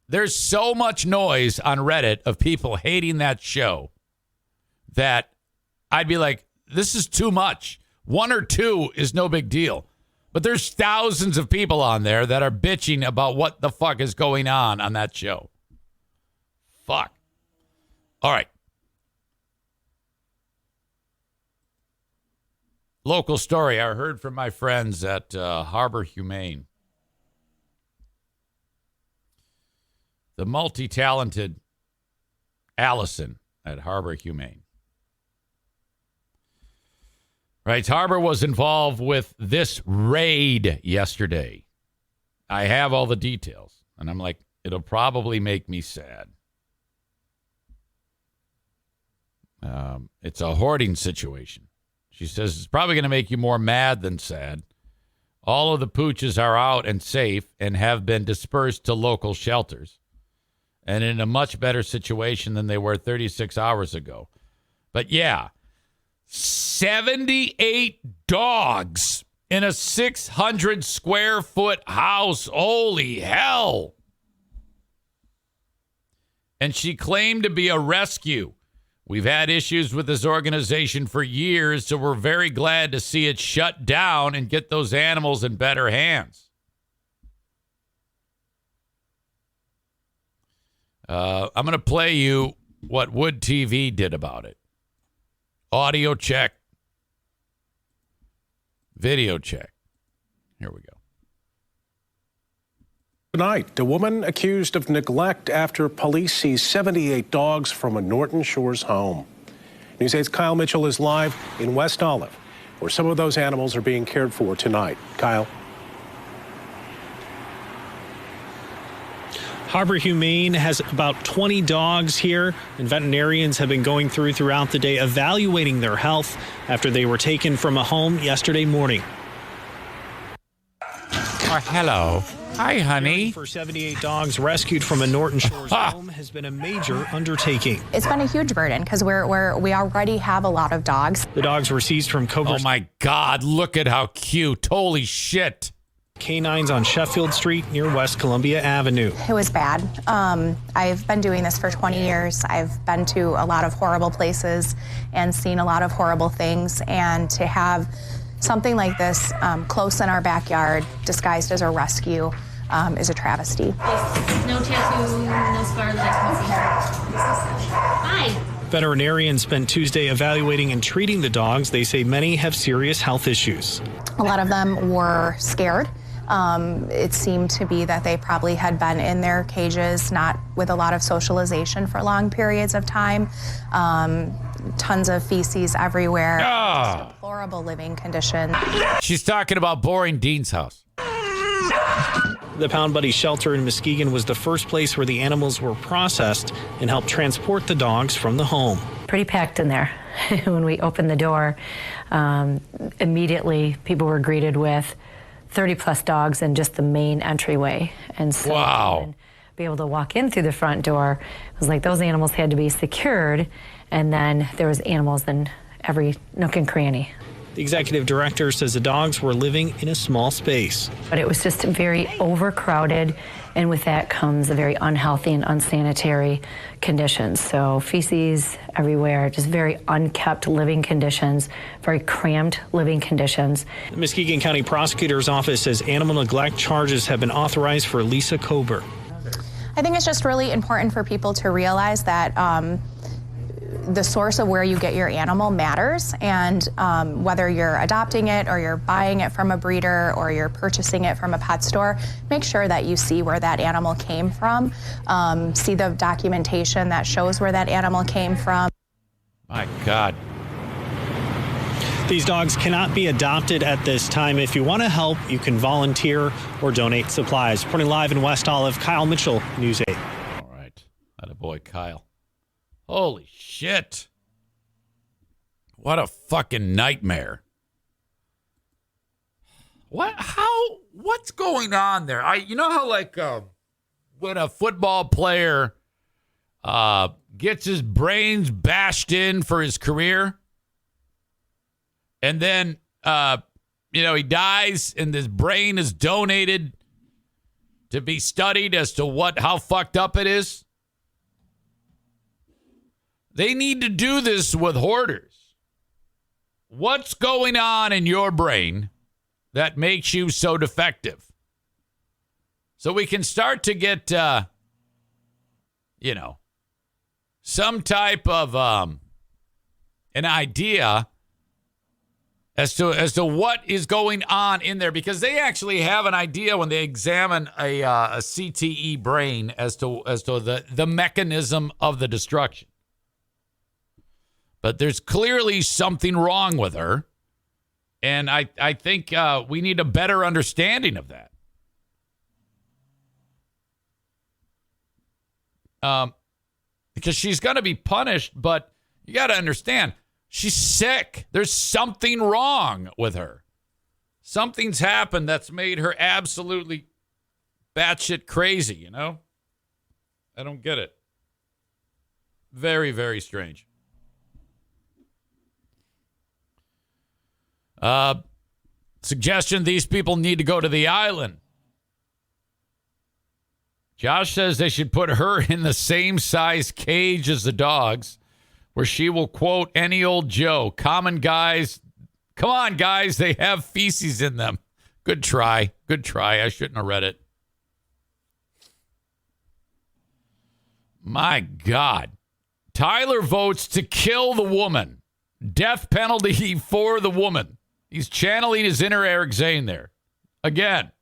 There's so much noise on Reddit of people hating that show that I'd be like, this is too much. One or two is no big deal. But there's thousands of people on there that are bitching about what the fuck is going on that show. Fuck. All right. Local story I heard from my friends at Harbor Humane. The multi-talented Allison at Harbor Humane. Right, Harbor was involved with this raid yesterday. I have all the details, and I'm like, it'll probably make me sad. It's a hoarding situation. She says it's probably going to make you more mad than sad. All of the pooches are out and safe and have been dispersed to local shelters and in a much better situation than they were 36 hours ago. But yeah, 78 dogs in a 600 square foot house. Holy hell. And she claimed to be a rescue. We've had issues with this organization for years, so we're very glad to see it shut down and get those animals in better hands. I'm going to play you what Wood TV did about it. Audio check. Video check. Here we go. Tonight, the woman accused of neglect after police seized 78 dogs from a Norton Shores home. News 8's Kyle Mitchell is live in West Olive, where some of those animals are being cared for tonight. Kyle. Harbor Humane has about 20 dogs here, and veterinarians have been going throughout the day evaluating their health after they were taken from a home yesterday morning. Oh, hello. Hi, honey. For 78 dogs rescued from a Norton Shores home has been a major undertaking. It's been a huge burden because we already have a lot of dogs. The dogs were seized from Cobra. Oh, my God. Look at how cute. Holy shit. Canines on Sheffield Street near West Columbia Avenue. It was bad. I've been doing this for 20 years. I've been to a lot of horrible places and seen a lot of horrible things. And to have something like this close in our backyard, disguised as a rescue, is a travesty. No tattoo, no scar that I can see. Hi. Veterinarians spent Tuesday evaluating and treating the dogs. They say many have serious health issues. A lot of them were scared. It seemed to be that they probably had been in their cages, not with a lot of socialization for long periods of time. Tons of feces everywhere. Just deplorable living conditions. She's talking about Boring Dean's house. The Pound Buddy shelter in Muskegon was the first place where the animals were processed and helped transport the dogs from the home. Pretty packed in there. When we opened the door, immediately people were greeted with 30-plus dogs in just the main entryway. And so to be able to walk in through the front door, it was like those animals had to be secured, and then there was animals in every nook and cranny. The executive director says the dogs were living in a small space. But it was just very overcrowded, and with that comes a very unhealthy and unsanitary conditions. So feces everywhere, just very unkept living conditions, very cramped living conditions. The Muskegon County Prosecutor's Office says animal neglect charges have been authorized for Lisa Kober. I think it's just really important for people to realize that the source of where you get your animal matters, and whether you're adopting it or you're buying it from a breeder or you're purchasing it from a pet store, make sure that you see where that animal came from, see the documentation that shows where that animal came from. My God. These dogs cannot be adopted at this time. If you want to help, you can volunteer or donate supplies. Reporting live in West Olive, Kyle Mitchell, News 8. All right. Attaboy, Kyle. Holy shit. What a fucking nightmare. What's going on there? You know how like when a football player gets his brains bashed in for his career and then he dies and his brain is donated to be studied as to how fucked up it is? They need to do this with hoarders. What's going on in your brain that makes you so defective? So we can start to get, some type of an idea as to what is going on in there, because they actually have an idea when they examine a CTE brain as to the mechanism of the destruction. But there's clearly something wrong with her. And I think we need a better understanding of that. Because she's going to be punished, but you got to understand, she's sick. There's something wrong with her. Something's happened that's made her absolutely batshit crazy, I don't get it. Very, very strange. Suggestion, these people need to go to the island. Josh says they should put her in the same size cage as the dogs, where she will quote any old Joe. Come on, guys, they have feces in them. Good try. I shouldn't have read it. My God. Tyler votes to kill the woman. Death penalty for the woman. He's channeling his inner Eric Zane there. Again.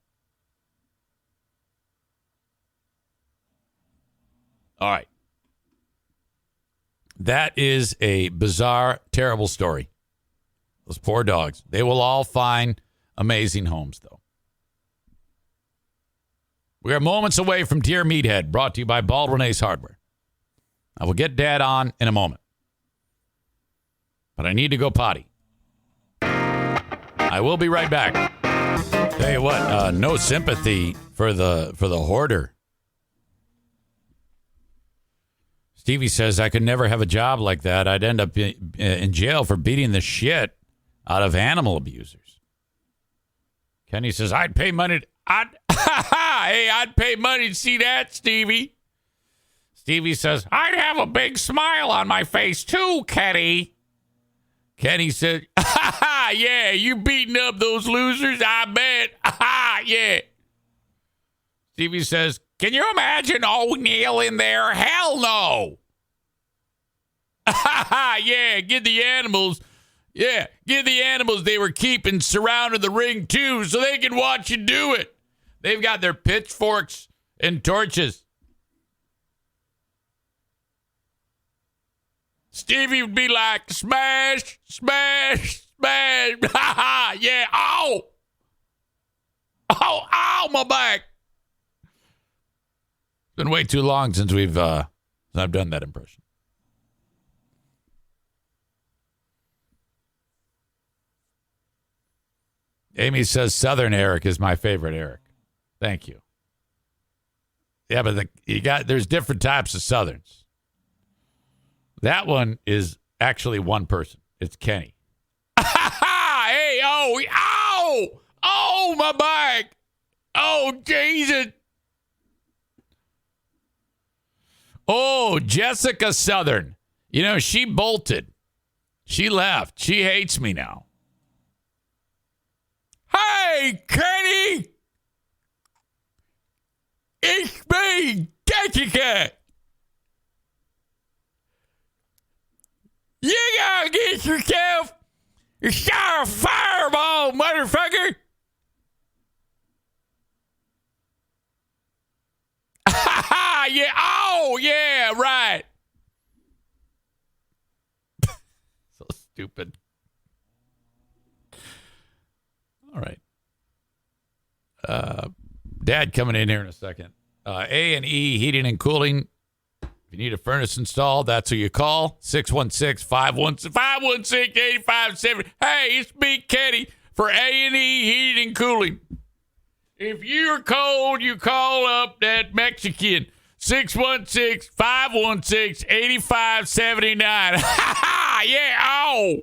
All right. That is a bizarre, terrible story. Those poor dogs. They will all find amazing homes, though. We are moments away from Dear Meathead, brought to you by Baldwin Ace Hardware. I will get Dad on in a moment. But I need to go potty. I will be right back. Tell you what, no sympathy for the hoarder. Stevie says, I could never have a job like that. I'd end up in jail for beating the shit out of animal abusers. Kenny says, I'd pay money. I'd pay money to see that, Stevie. Stevie says, I'd have a big smile on my face too, Kenny. Kenny said, yeah, you beating up those losers, I bet. Yeah. Stevie says, can you imagine O'Neill in there? Hell no. Yeah, get the animals. Yeah, get the animals they were keeping surrounding the ring too so they can watch you do it. They've got their pitchforks and torches. Stevie would be like, smash, smash, smash. Yeah, ow. Ow, my back. It's been way too long since I've done that impression. Amy says Southern Eric is my favorite Eric. Thank you. Yeah, but there's different types of Southerns. That one is actually one person. It's Kenny. Ow! Ow! Oh, my back! Oh, Jesus! Oh, Jessica Southern. You know, she bolted. She left. She hates me now. Hey, Kenny! It's me, Jessica! You gotta get yourself a shot of fireball, motherfucker! Yeah, oh, yeah, right. So stupid. All right. Dad coming in here in a second. A&E Heating and Cooling. If you need a furnace installed, that's who you call. 616-516-8570. Hey, it's me, Kenny, for A&E Heating and Cooling. If you're cold, you call up that Mexican. 616-516-8579. Yeah, oh.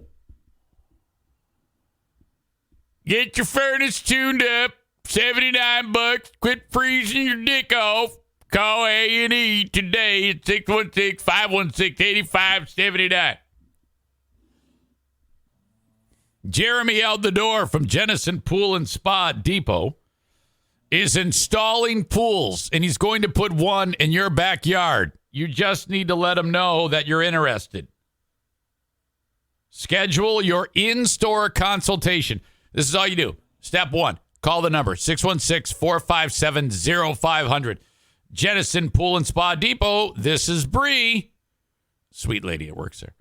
Get your furnace tuned up. $79. Quit freezing your dick off. Call A&E today at 616-516-8579. Jeremy out the door from Jennison Pool and Spa Depot is installing pools, and he's going to put one in your backyard. You just need to let him know that you're interested. Schedule your in-store consultation. This is all you do. Step 1, call the number, 616-457-0500. Jennison Pool and Spa Depot, this is Bree. Sweet lady that works there.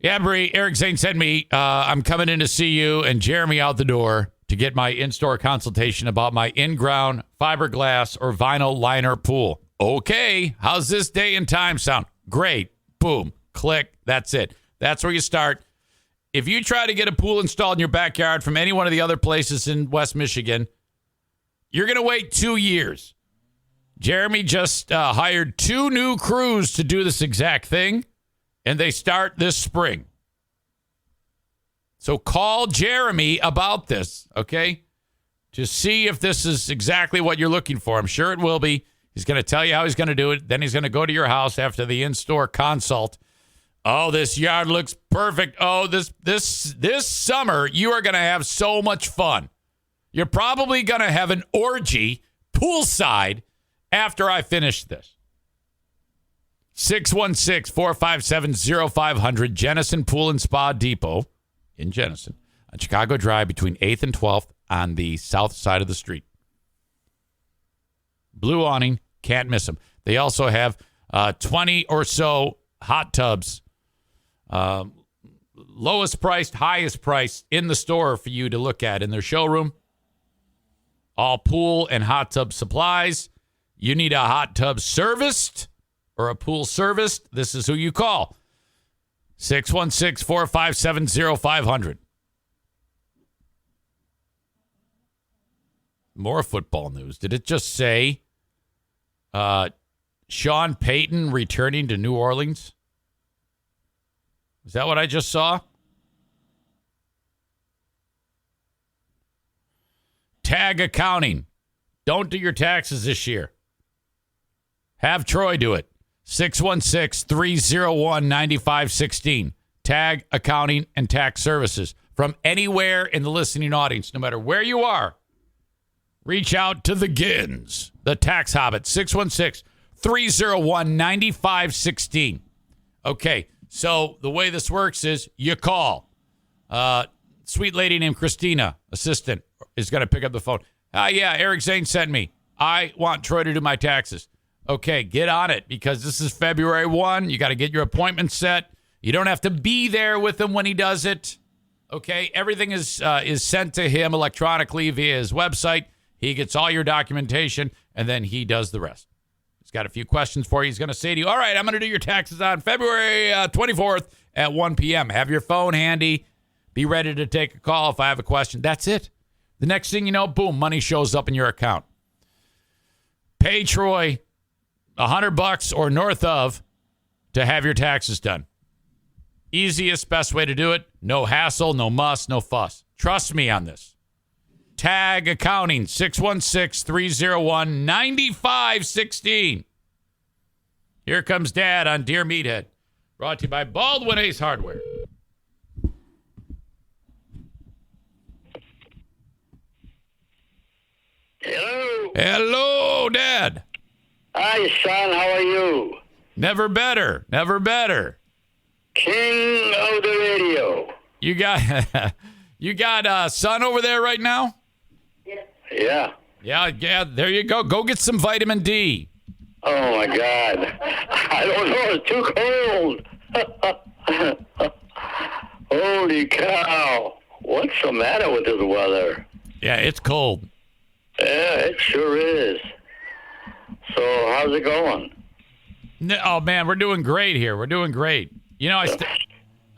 Yeah, Bree, Eric Zane sent me. I'm coming in to see you and Jeremy out the door to get my in-store consultation about my in-ground fiberglass or vinyl liner pool. Okay, how's this day and time sound? Great. Boom. Click. That's it. That's where you start. If you try to get a pool installed in your backyard from any one of the other places in West Michigan, you're going to wait 2 years. Jeremy just hired 2 new crews to do this exact thing, and they start this spring. So call Jeremy about this, okay, to see if this is exactly what you're looking for. I'm sure it will be. He's going to tell you how he's going to do it. Then he's going to go to your house after the in-store consult. Oh, this yard looks perfect. Oh, this summer, you are going to have so much fun. You're probably going to have an orgy poolside after I finish this. 616-457-0500, Jennison Pool and Spa Depot in Jennison on Chicago Drive between 8th and 12th on the south side of the street. Blue awning, can't miss them. They also have 20 or so hot tubs, lowest priced, highest priced in the store for you to look at in their showroom. All pool and hot tub supplies. You need a hot tub serviced or a pool serviced, this is who you call. 616-457-0500. More football news. Did it just say Sean Payton returning to New Orleans? Is that what I just saw? Tag accounting. Don't do your taxes this year. Have Troy do it. 616-301-9516. Tag accounting and tax services. From anywhere in the listening audience, no matter where you are, reach out to the Gins, the tax hobbit. 616-301-9516. Okay, so the way this works is you call. Sweet lady named Christina, assistant, is going to pick up the phone. Yeah, Eric Zane sent me. I want Troy to do my taxes. Okay, get on it because this is February 1. You got to get your appointment set. You don't have to be there with him when he does it. Okay, everything is sent to him electronically via his website. He gets all your documentation, and then he does the rest. He's got a few questions for you. He's going to say to you, all right, I'm going to do your taxes on February 24th at 1 p.m. Have your phone handy. Be ready to take a call if I have a question. That's it. The next thing you know, boom, money shows up in your account. Pay Troy $100 or north of to have your taxes done. Easiest, best way to do it. No hassle, no muss, no fuss. Trust me on this. Tag Accounting, 616-301-9516. Here comes Dad on Dear Meathead. Brought to you by Baldwin Ace Hardware. Hello. Hello, Dad. Hi, son. How are you? Never better. Never better. King of the radio. You got son over there right now? Yeah. Yeah, there you go. Go get some vitamin D. Oh, my God. I don't know. It's too cold. Holy cow. What's the matter with this weather? Yeah, it's cold. Yeah, it sure is. So, how's it going? Oh, man, we're doing great here. We're doing great. You know,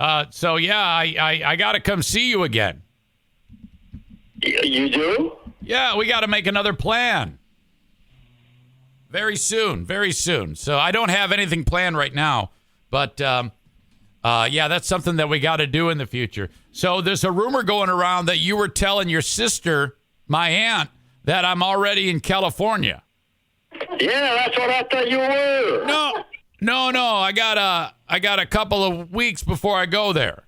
I got to come see you again. You do? Yeah, we got to make another plan. Very soon, very soon. So I don't have anything planned right now, but that's something that we got to do in the future. So there's a rumor going around that you were telling your sister, my aunt, that I'm already in California. Yeah, that's what I thought you were. No. I got a couple of weeks before I go there.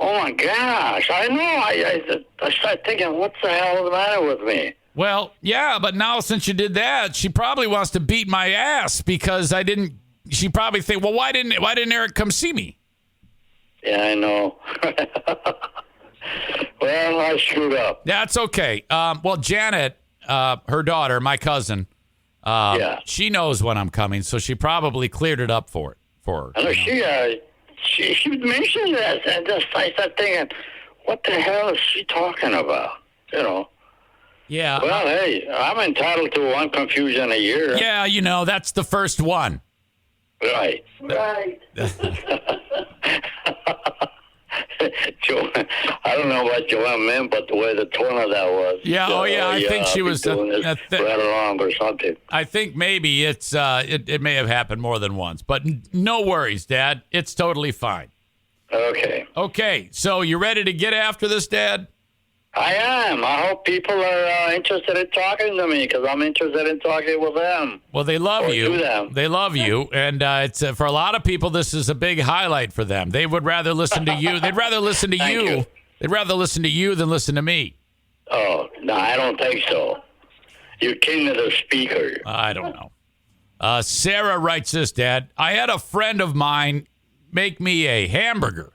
Oh, my gosh. I know. I started thinking, what the hell is the matter with me? Well, yeah, but now since you did that, she probably wants to beat my ass because I didn't. She probably think, well, why didn't Eric come see me? Yeah, I know. Well, I screwed up. That's okay. Well, Janet, her daughter, my cousin, she knows when I'm coming, so she probably cleared it up for her. I know she mentioned that, and I started thinking, what the hell is she talking about? You know. Yeah. Well, hey, I'm entitled to one confusion a year. Yeah, that's the first one. Right. I don't know what Joanne meant, but the way the tone of that was. Yeah. I think she was right along or something. I think maybe it's it may have happened more than once, but no worries, Dad. It's totally fine. Okay. So you ready to get after this, Dad? I am. I hope people are interested in talking to me because I'm interested in talking with them. Well, they love you. They love you, and it's for a lot of people. This is a big highlight for them. They would rather listen to you. They'd rather listen to you. They'd rather listen to you than listen to me. Oh no, I don't think so. You're king of the speaker. I don't know. Sarah writes this, Dad. I had a friend of mine make me a hamburger,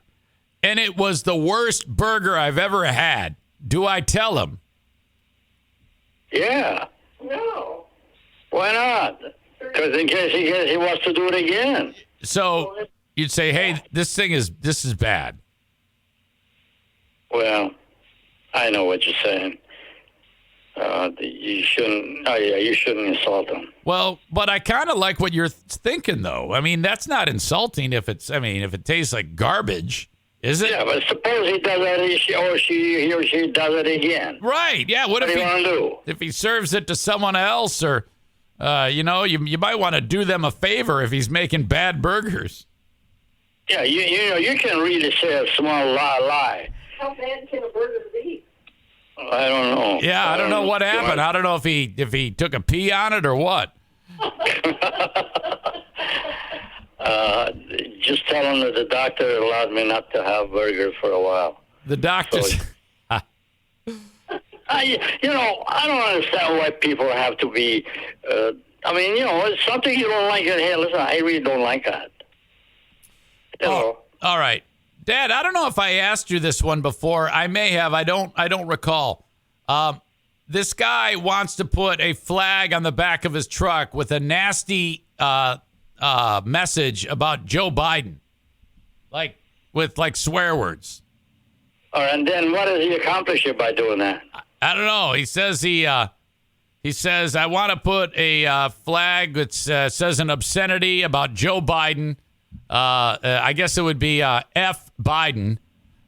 and it was the worst burger I've ever had. Do I tell him? Yeah. No. Why not? Because in case he wants to do it again. So you'd say, hey, this is bad. Well, I know what you're saying. You shouldn't insult them. Well, but I kind of like what you're thinking, though. I mean, that's not insulting if it tastes like garbage. Is it? Yeah, but suppose he does it, he or she does it again. Right, yeah. What do you want to do? If he serves it to someone else or, you might want to do them a favor if he's making bad burgers. Yeah, you can really say a small lie. How bad can a burger be? I don't know. Yeah, I don't know what happened. I don't know if he took a pee on it or what. Just tell him that the doctor allowed me not to have burgers for a while. The doctor. So, I don't understand why people have to be. It's something you don't like. Hey, listen, I really don't like that. All right, Dad. I don't know if I asked you this one before. I may have. I don't recall. This guy wants to put a flag on the back of his truck with a nasty message about Joe Biden, with swear words. And then what does he accomplish by doing that? I don't know. He says he says I want to put a flag that says an obscenity about Joe Biden. I guess it would be F Biden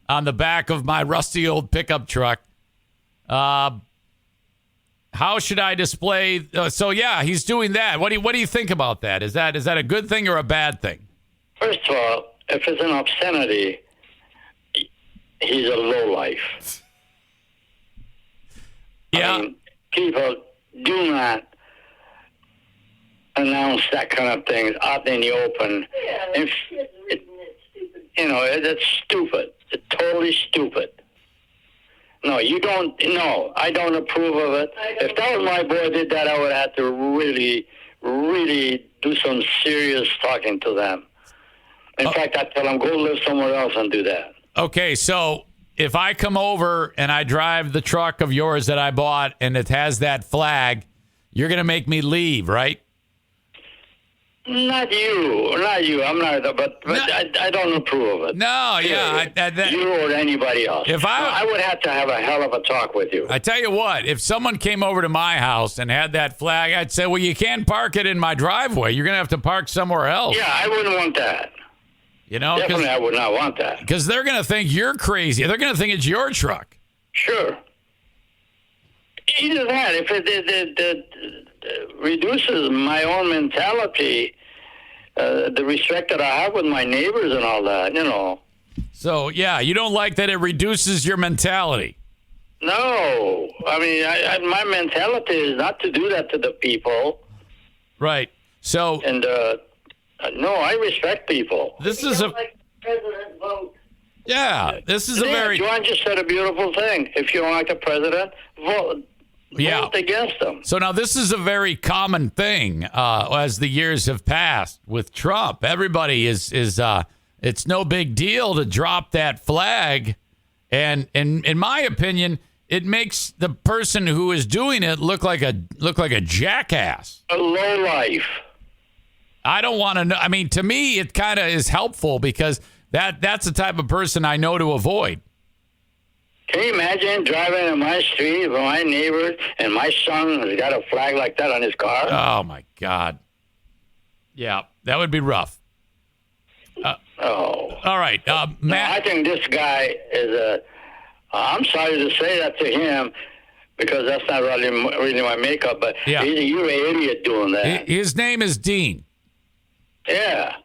on the back of my rusty old pickup truck. How should I display? So yeah, he's doing that. What do you think about that? Is that a good thing or a bad thing? First of all, if it's an obscenity, he's a lowlife. Yeah. I mean, people do not announce that kind of things out in the open. It's stupid. It's totally stupid. No, you don't. No, I don't approve of it. If that was my boy did that, I would have to really, really do some serious talking to them. In fact, I'd tell them, go live somewhere else and do that. Okay, so if I come over and I drive the truck of yours that I bought and it has that flag, you're going to make me leave, right? Not you. I'm not, but I don't approve of it. No, yeah. You or anybody else. I would have to have a hell of a talk with you. I tell you what, if someone came over to my house and had that flag, I'd say, well, you can't park it in my driveway. You're going to have to park somewhere else. Yeah, I wouldn't want that. You know, definitely, I would not want that. Because they're going to think you're crazy. They're going to think it's your truck. Sure. Either that, if it reduces my own mentality, the respect that I have with my neighbors and all that, you know. So, yeah, you don't like that it reduces your mentality. No. I mean, my mentality is not to do that to the people. Right. So. And, no, I respect people. This is a president vote. Yeah, this is a very. John just said a beautiful thing. If you don't like the president, vote against him. So now this is a very common thing as the years have passed with Trump. Everybody is it's no big deal to drop that flag, and in my opinion, it makes the person who is doing it look like a jackass, a lowlife. I don't want to know. I mean, to me, it kind of is helpful because that's the type of person I know to avoid. Can you imagine driving in my street with my neighbors and my son has got a flag like that on his car? Oh, my God. Yeah, that would be rough. All right. Matt. No, I think this guy is I'm sorry to say that to him because that's not really my makeup, but you're an idiot doing that. His name is Dean. Yeah.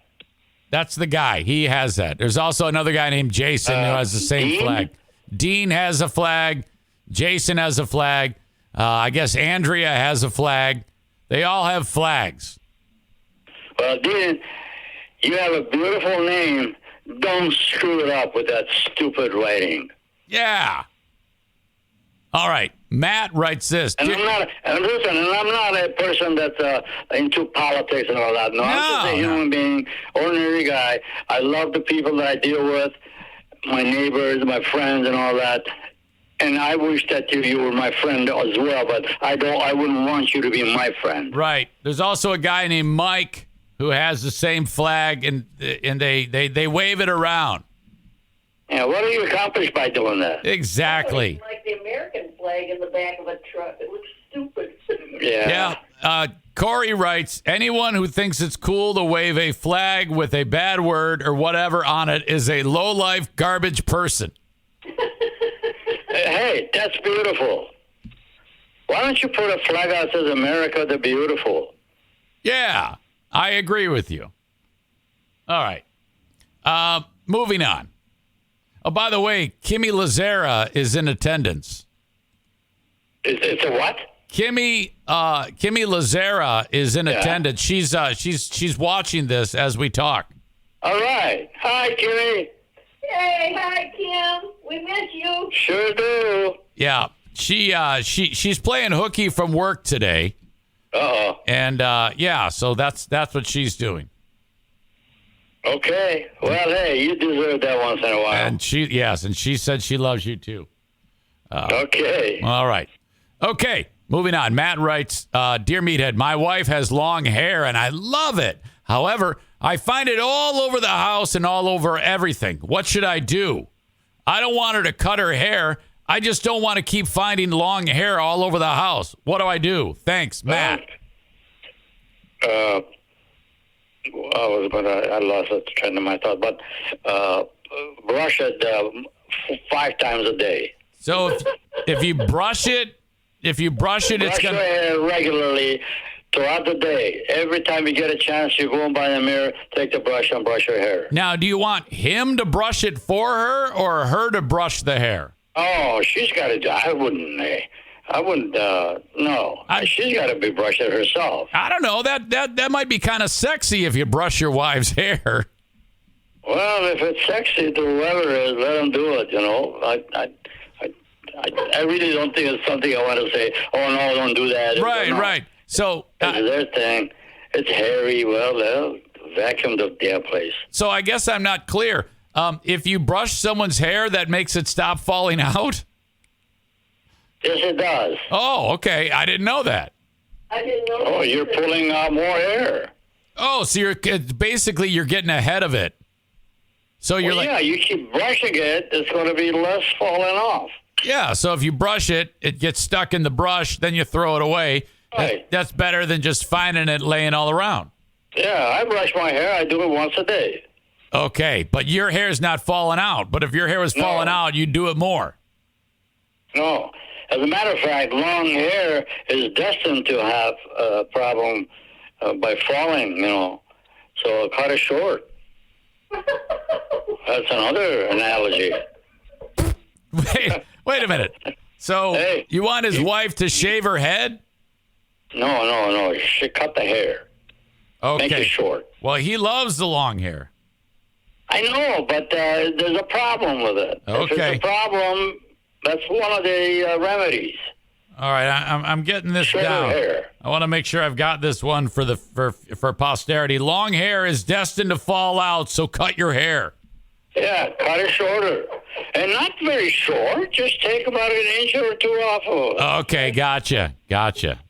That's the guy. He has that. There's also another guy named Jason who has the same Dean? flag. Dean has a flag. Jason has a flag. I guess Andrea has a flag. They all have flags. Well, Dean, you have a beautiful name. Don't screw it up with that stupid writing. Yeah. All right. Matt writes this. And I'm not a person that's into politics and all that. No, I'm just a human being, ordinary guy. I love the people that I deal with, my neighbors, my friends, and all that. And I wish that you were my friend as well, but I wouldn't want you to be my friend. Right. There's also a guy named Mike who has the same flag, and they wave it around. Yeah, what do you accomplish by doing that? Exactly. It's like the American flag in the back of a truck. It looks stupid. Yeah. Corey writes, anyone who thinks it's cool to wave a flag with a bad word or whatever on it is a low-life garbage person. Hey, that's beautiful. Why don't you put a flag out that says America the Beautiful? Yeah, I agree with you. All right. Moving on. Oh, by the way, Kimmy Lazara is in attendance. It's a what? Kimmy Lazara is in attendance. She's watching this as we talk. All right. Hi, Kimmy. Hey, hi, Kim. We miss you. Sure do. Yeah. She's playing hooky from work today. Uh-oh. And so that's what she's doing. Okay. Well, hey, you deserve that once in a while. And she said she loves you too. Okay. All right. Okay. Moving on. Matt writes, Dear Meathead, my wife has long hair and I love it. However, I find it all over the house and all over everything. What should I do? I don't want her to cut her hair. I just don't want to keep finding long hair all over the house. What do I do? Thanks, Matt. I lost the train of my thought, but brush it 5 times a day. So if you brush it, it's brush gonna your hair regularly throughout the day. Every time you get a chance, you go and by the mirror, take the brush and brush her hair. Now, do you want him to brush it for her or her to brush the hair? Oh, she's got to do. I wouldn't. No. She's got to be brushing herself. I don't know. That might be kind of sexy if you brush your wife's hair. Well, if it's sexy to whoever it is, let them do it. You know, I really don't think it's something I want to say. Oh no, don't do that. Right. So it's their thing. It's hairy. Well, they'll vacuum the damn place. So I guess I'm not clear. If you brush someone's hair, that makes it stop falling out? Yes, it does. Oh, okay. I didn't know that. I didn't know. Oh, you're pulling out more hair. Oh, so you're getting ahead of it. So you're yeah, you keep brushing it, it's going to be less falling off. Yeah, so if you brush it, it gets stuck in the brush, then you throw it away. Right. That's better than just finding it laying all around. Yeah, I brush my hair. I do it once a day. Okay, but your hair's not falling out. But if your hair was falling out, you'd do it more. No. As a matter of fact, long hair is destined to have a problem by falling, you know. So cut it short. That's another analogy. Wait a minute. So you want his wife to shave her head? No. She cut the hair. Okay. Make it short. Well, he loves the long hair. I know, but there's a problem with it. Okay. If it's a problem, that's one of the remedies. All right, I'm getting this down. Hair. I want to make sure I've got this one for posterity. Long hair is destined to fall out, so cut your hair. Yeah, cut it shorter. And not very short. Just take about an inch or two off of it. Okay, gotcha.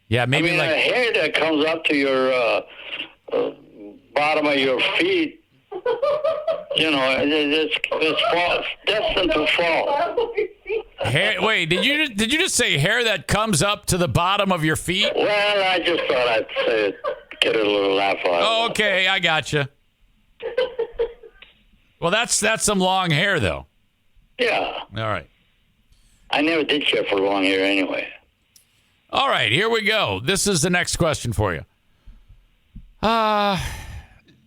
Yeah, maybe the hair that comes up to your bottom of your feet, you know, it's destined to fall. Hair, wait, did you just say hair that comes up to the bottom of your feet? Well, I just thought I'd say it, get a little laugh out of it. Okay, I gotcha. Well, that's some long hair, though. Yeah. All right. I never did care for long hair anyway. All right, here we go. This is the next question for you.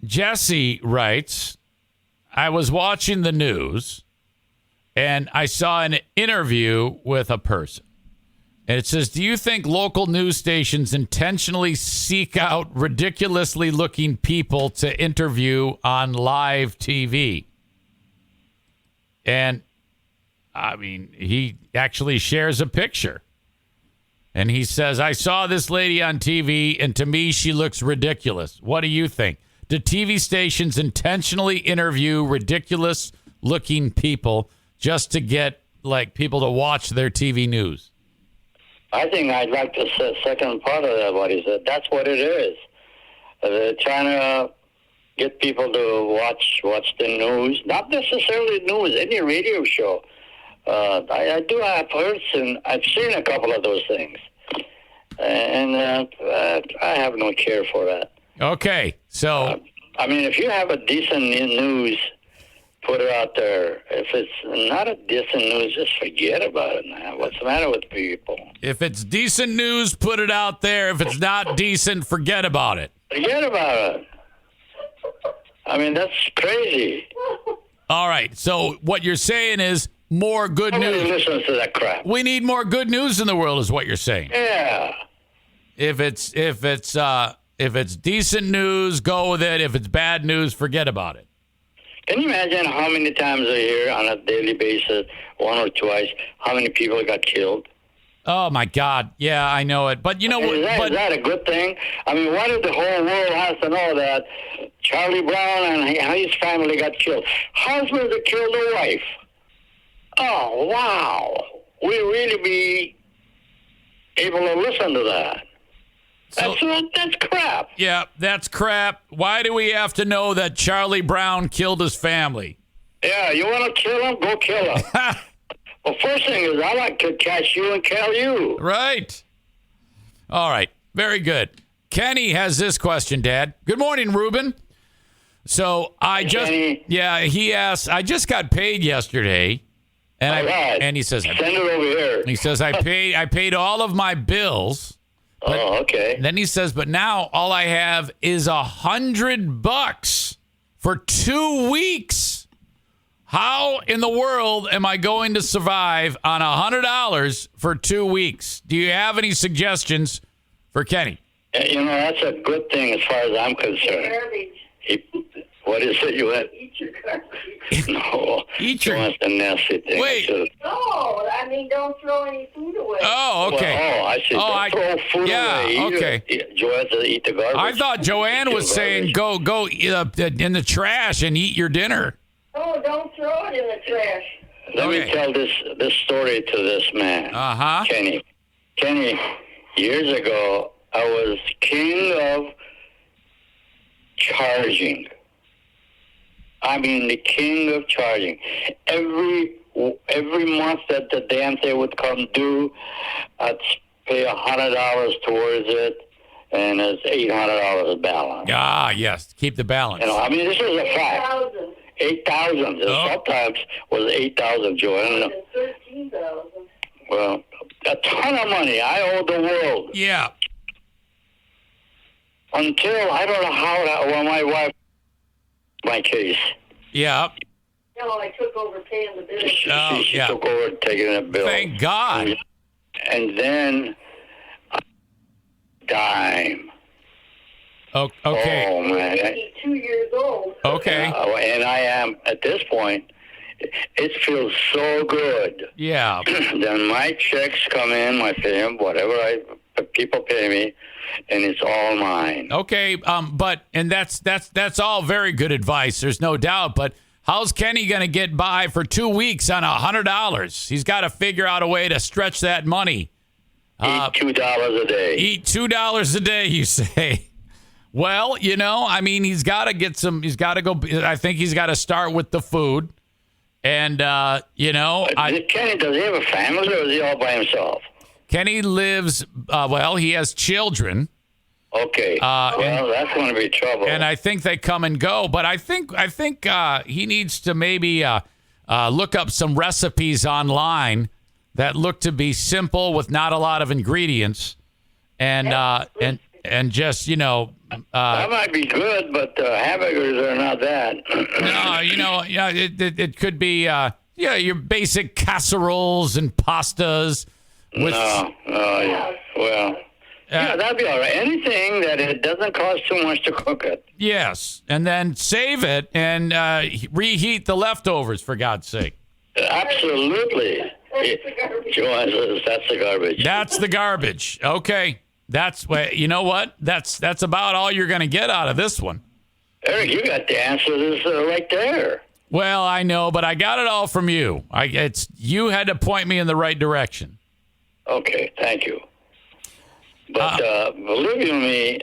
Jesse writes, I was watching the news, and I saw an interview with a person. And it says, do you think local news stations intentionally seek out ridiculously looking people to interview on live TV? And, I mean, he actually shares a picture. And he says, I saw this lady on TV, and to me, she looks ridiculous. What do you think? Do TV stations intentionally interview ridiculous-looking people just to get, like, people to watch their TV news? I think I'd like the second part of that, what he said. That's what it is. They're trying to get people to watch the news, not necessarily news, any radio show. I've seen a couple of those things, and I have no care for that. Okay, so I mean, if you have a decent news, put it out there. If it's not a decent news, just forget about it, man. What's the matter with people? If it's decent news, put it out there. If it's not decent, forget about it. Forget about it. I mean, that's crazy. All right, so what you're saying is more good news. Nobody listens to that crap. We need more good news in the world, is what you're saying. Yeah. If it's decent news, go with it. If it's bad news, forget about it. Can you imagine how many times a year on a daily basis, one or twice, how many people got killed? Oh, my God. Yeah, I know it. But you know what? Is that a good thing? I mean, why did the whole world has to know that Charlie Brown and his family got killed? Husband that killed the wife. Oh, wow. We really be able to listen to that. That's crap. Yeah, that's crap. Why do we have to know that Charlie Brown killed his family? Yeah, you want to kill him? Go kill him. Well, first thing is, I like to catch you and kill you. Right. All right. Very good. Kenny has this question, Dad. Good morning, Ruben. So he asked, I just got paid yesterday. And he says, send it over here. He says, I paid all of my bills. Oh, okay. Then he says, but now all I have is $100 for 2 weeks. How in the world am I going to survive on $100 for 2 weeks? Do you have any suggestions for Kenny? You know, that's a good thing as far as I'm concerned. What is it you had? Eat your garbage. No. Eat your... That's a nasty thing. Wait. No, I mean, don't throw any food away. Oh, okay. Well, I said don't throw food away. Okay. Joanne said eat the garbage. I thought Joanne was saying go in the trash and eat your dinner. Oh, don't throw it in the trash. Let me tell this story to this man. Kenny. Kenny, years ago, I was king of charging. I mean, the king of charging. Every month that the damn thing would come due, I'd pay $100 towards it, and it's $800 balance. Ah, yes. Keep the balance. You know, I mean, this is a fact. 8,000. Sometimes was 8,000, Joanne. 13,000. Well, a ton of money. I owe the world. Yeah. Until I don't know how my wife, my case. Yeah. No, I took over paying the bill. She took over taking the bill. Thank God. And then dime. Oh, okay. Oh, man. 82 years old. Okay. And I am, at this point, it feels so good. Yeah. Then my checks come in, my fam, whatever people pay me, and it's all mine. Okay, but that's all very good advice. There's no doubt. But how's Kenny going to get by for 2 weeks on $100? He's got to figure out a way to stretch that money. Eat $2 a day. Eat $2 a day, you say? Well, you know, I mean, he's got to get some. He's got to go. I think he's got to start with the food, and you know, Kenny, does he have a family, or is he all by himself? Kenny lives. Well, he has children. Okay. Well, that's going to be trouble. And I think they come and go. But I think he needs to maybe look up some recipes online that look to be simple with not a lot of ingredients, and just, you know. That might be good, but hamburgers are not that. No, you know, it could be your basic casseroles and pastas. Well, yeah, that'd be all right. Anything that it doesn't cost too much to cook it. Yes, and then save it and reheat the leftovers, for God's sake. Absolutely. Joanne says that's the garbage. That's the garbage. Okay. You know what? That's about all you're going to get out of this one. Eric, you got the answer to this right there. Well, I know, but I got it all from you. You had to point me in the right direction. Okay, thank you. But believe you me,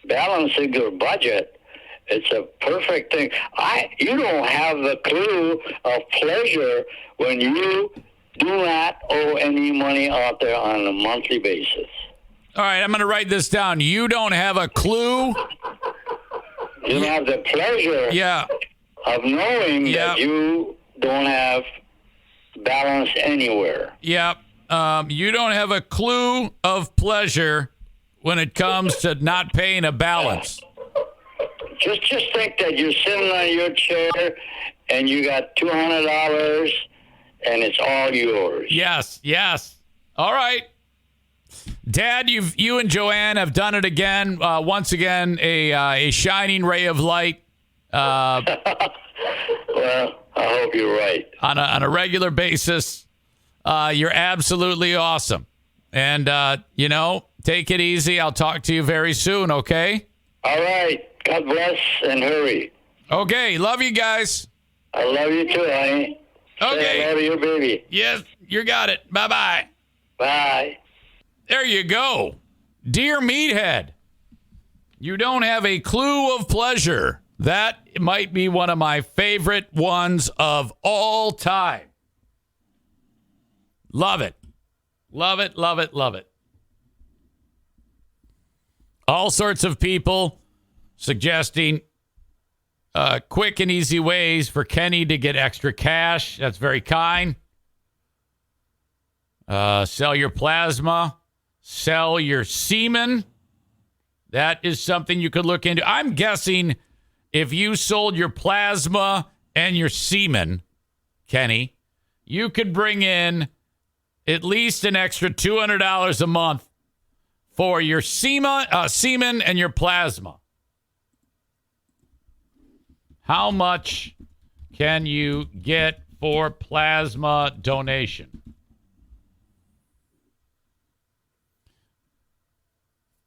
balancing your budget, it's a perfect thing. You don't have the clue of pleasure when you do not owe any money out there on a monthly basis. All right, I'm going to write this down. You don't have a clue. You don't have the pleasure of knowing that you don't have balance anywhere. Yep. You don't have a clue of pleasure when it comes to not paying a balance. Just think that you're sitting on your chair and you got $200 and it's all yours. Yes. All right. Dad, you and Joanne have done it again. Once again, a shining ray of light. Well, I hope you're right. On a regular basis. You're absolutely awesome. And, take it easy. I'll talk to you very soon, okay? All right. God bless and hurry. Okay. Love you guys. I love you too, honey. Okay. Say I love you, baby. Yes, you got it. Bye-bye. Bye. There you go. Dear Meathead, you don't have a clue of pleasure. That might be one of my favorite ones of all time. Love it. Love it, love it, love it. All sorts of people suggesting quick and easy ways for Kenny to get extra cash. That's very kind. Sell your plasma. Sell your semen. That is something you could look into. I'm guessing if you sold your plasma and your semen, Kenny, you could bring in at least an extra $200 a month for your semen and your plasma. How much can you get for plasma donation?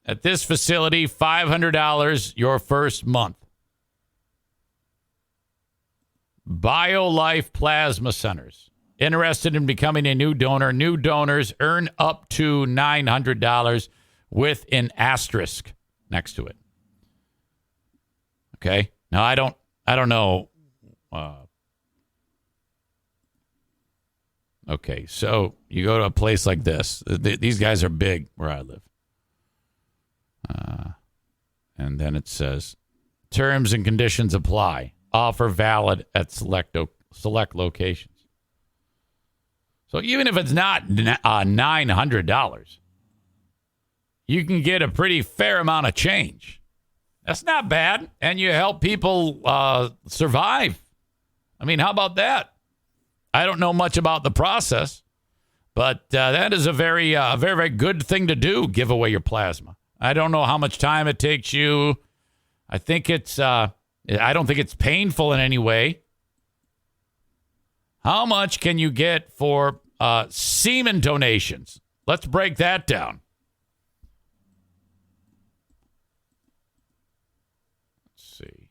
At this facility, $500 your first month. BioLife Plasma Centers. Interested in becoming a new donor? New donors earn up to $900 with an asterisk next to it. Okay. Now I don't know. Okay, so you go to a place like this. These guys are big where I live. And then it says, terms and conditions apply. Offer valid at select locations. So even if it's not $900, you can get a pretty fair amount of change. That's not bad. And you help people survive. I mean, how about that? I don't know much about the process, but that is a very, very good thing to do, give away your plasma. I don't know how much time it takes you. I think I don't think it's painful in any way. How much can you get for semen donations? Let's break that down. Let's see.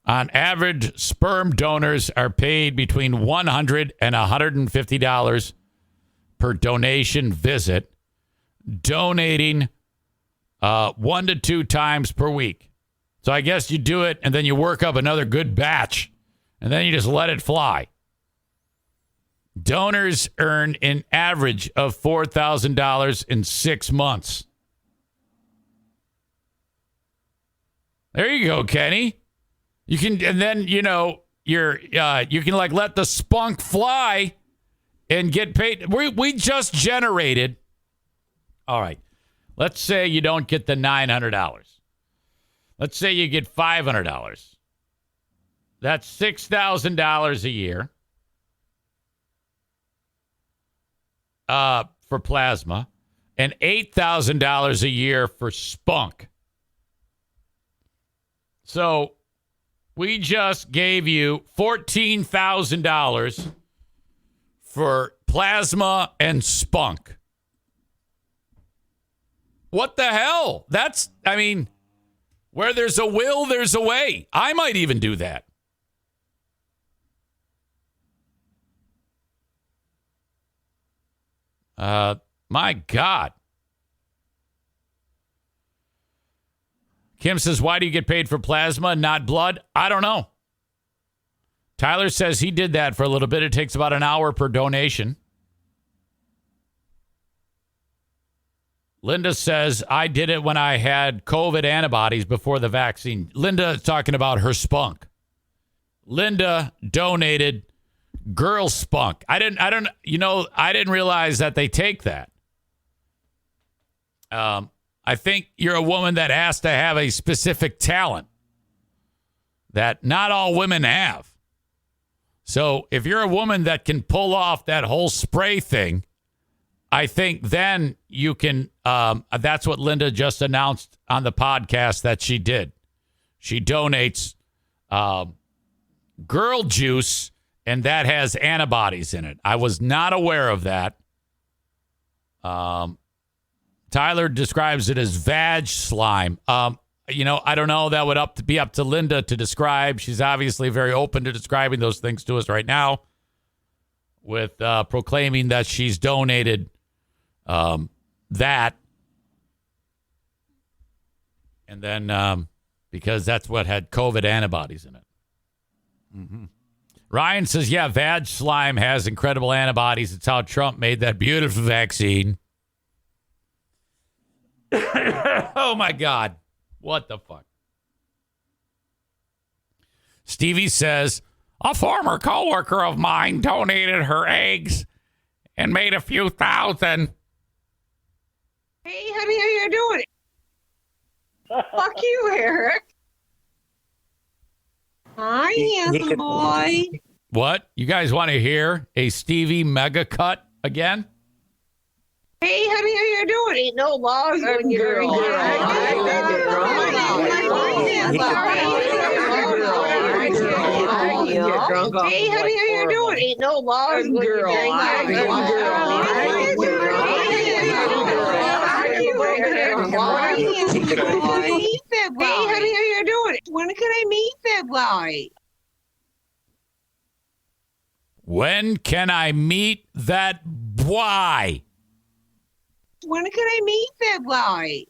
On average, sperm donors are paid between $100 and $150 per donation visit, donating 1 to 2 times per week. So I guess you do it and then you work up another good batch and then you just let it fly. Donors earn an average of $4,000 in 6 months. There you go, Kenny. You can, and then, you know, you can like let the spunk fly and get paid. We just generated. All right. Let's say you don't get the $900. Let's say you get $500. That's $6,000 a year for plasma and $8,000 a year for spunk. So we just gave you $14,000 for plasma and spunk. What the hell? Where there's a will, there's a way. I might even do that. My God. Kim says, why do you get paid for plasma and not blood? I don't know. Tyler says he did that for a little bit. It takes about an hour per donation. Linda says, I did it when I had COVID antibodies before the vaccine. Linda is talking about her spunk. Linda donated girl spunk. I didn't realize that they take that. I think you're a woman that has to have a specific talent that not all women have. So if you're a woman that can pull off that whole spray thing, I think then you can, that's what Linda just announced on the podcast that she did. She donates girl juice, and that has antibodies in it. I was not aware of that. Tyler describes it as vag slime. I don't know. That would be up to Linda to describe. She's obviously very open to describing those things to us right now with proclaiming that she's donated that. And then because that's what had COVID antibodies in it. Mm-hmm. Ryan says, yeah, vag slime has incredible antibodies. It's how Trump made that beautiful vaccine. Oh, my God. What the fuck? Stevie says, A former coworker of mine donated her eggs and made a few thousand. Hey, honey, how you doing? Fuck you, Eric. Hi, handsome boy. What? You guys want to hear a Stevie mega cut again? Hey, honey, how you doing? Ain't no laws when you're a Hey, honey, how you doing? Ain't no laws when you're Hey, honey, how you doing? When can I meet that guy? When can I meet that boy? When can I meet that guy?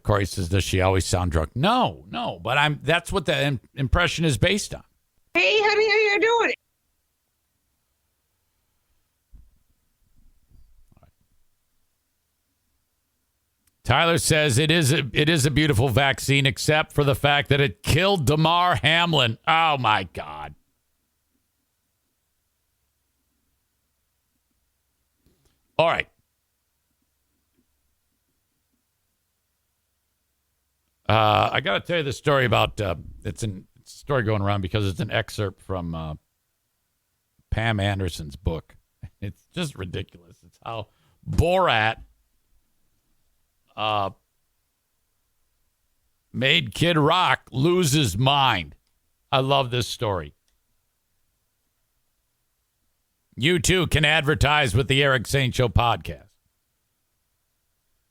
Corey says, does she always sound drunk? No, but that's what the impression is based on. Hey, honey, how you doing? Tyler says it is a beautiful vaccine, except for the fact that it killed Damar Hamlin. Oh my God. All right. I got to tell you the story about it's a story going around because it's an excerpt from Pam Anderson's book. It's just ridiculous. It's how Borat made Kid Rock lose his mind. I love this story. You too can advertise with the Eric Zane Show podcast.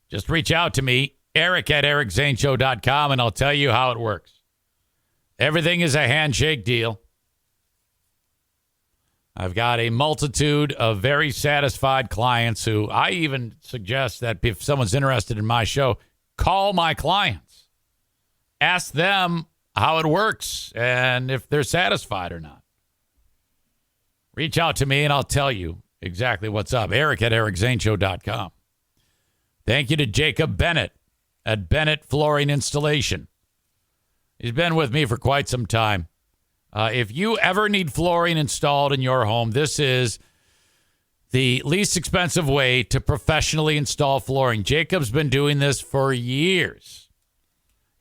Just reach out to me, Eric@ericzaneshow.com, and I'll tell you how it works. Everything is a handshake deal. I've got a multitude of very satisfied clients who I even suggest that if someone's interested in my show, call my clients. Ask them how it works and if they're satisfied or not. Reach out to me and I'll tell you exactly what's up. Eric@ericzaneshow.com. Thank you to Jacob Bennett at Bennett Flooring Installation. He's been with me for quite some time. If you ever need flooring installed in your home, this is the least expensive way to professionally install flooring. Jacob's been doing this for years.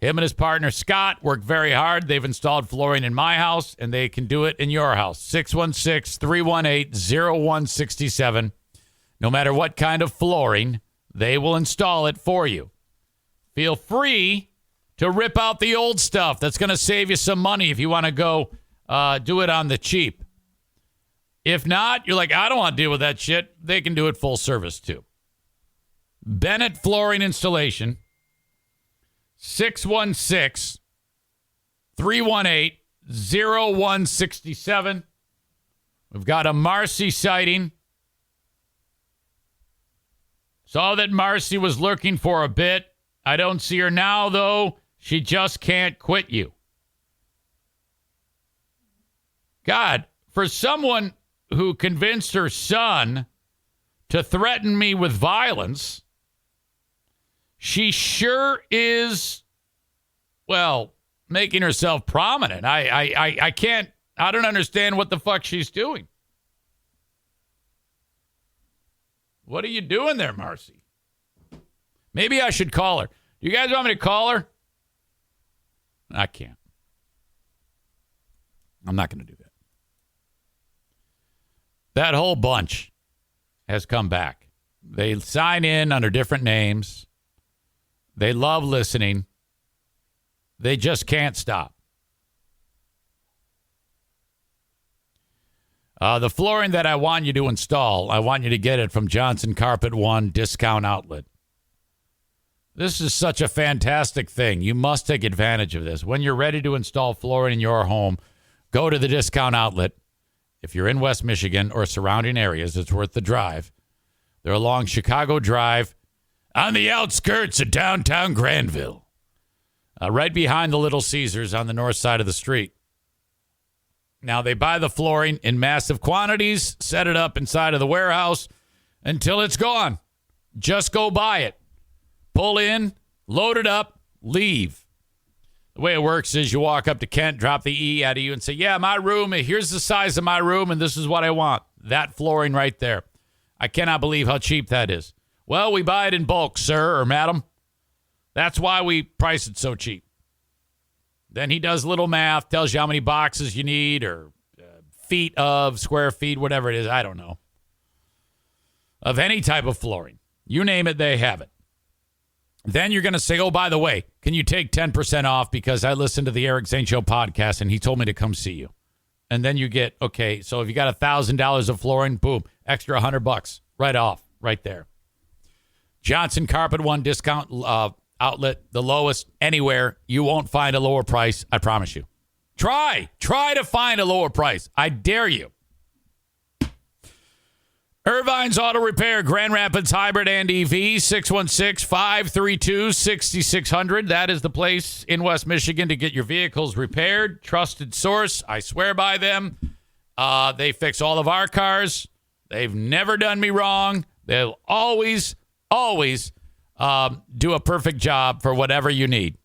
Him and his partner, Scott, work very hard. They've installed flooring in my house, and they can do it in your house. 616-318-0167. No matter what kind of flooring, they will install it for you. Feel free to rip out the old stuff. That's going to save you some money if you want to go do it on the cheap. If not, you're like, I don't want to deal with that shit. They can do it full service too. Bennett Flooring Installation, 616-318-0167. We've got a Marcy sighting. Saw that Marcy was lurking for a bit. I don't see her now, though. She just can't quit you. God, for someone who convinced her son to threaten me with violence, she sure is, well, making herself prominent. I don't understand what the fuck she's doing. What are you doing there, Marcy? Maybe I should call her. Do you guys want me to call her? I can't. I'm not going to do that. That whole bunch has come back. They sign in under different names. They love listening. They just can't stop. The flooring that I want you to install, I want you to get it from Johnson Carpet One Discount Outlet. This is such a fantastic thing. You must take advantage of this. When you're ready to install flooring in your home, go to the Discount Outlet. If you're in West Michigan or surrounding areas, it's worth the drive. They're along Chicago Drive on the outskirts of downtown Granville, right behind the Little Caesars on the north side of the street. Now, they buy the flooring in massive quantities, set it up inside of the warehouse until it's gone. Just go buy it. Pull in, load it up, leave. The way it works is you walk up to Kent, drop the E out of you, and say, yeah, my room, here's the size of my room, and this is what I want. That flooring right there. I cannot believe how cheap that is. Well, we buy it in bulk, sir or madam. That's why we price it so cheap. Then he does little math, tells you how many boxes you need or feet of, square feet, whatever it is. I don't know. Of any type of flooring. You name it, they have it. Then you're going to say, oh, by the way, can you take 10% off because I listened to the Eric Zane Show podcast and he told me to come see you. And then you get, okay, so if you got $1,000 of flooring, boom, extra $100 right off, right there. Johnson Carpet One discount outlet, the lowest anywhere. You won't find a lower price, I promise you. Try to find a lower price. I dare you. Irvine's Auto Repair, Grand Rapids Hybrid and EV, 616-532-6600. That is the place in West Michigan to get your vehicles repaired. Trusted source. I swear by them. They fix all of our cars. They've never done me wrong. They'll always do a perfect job for whatever you need.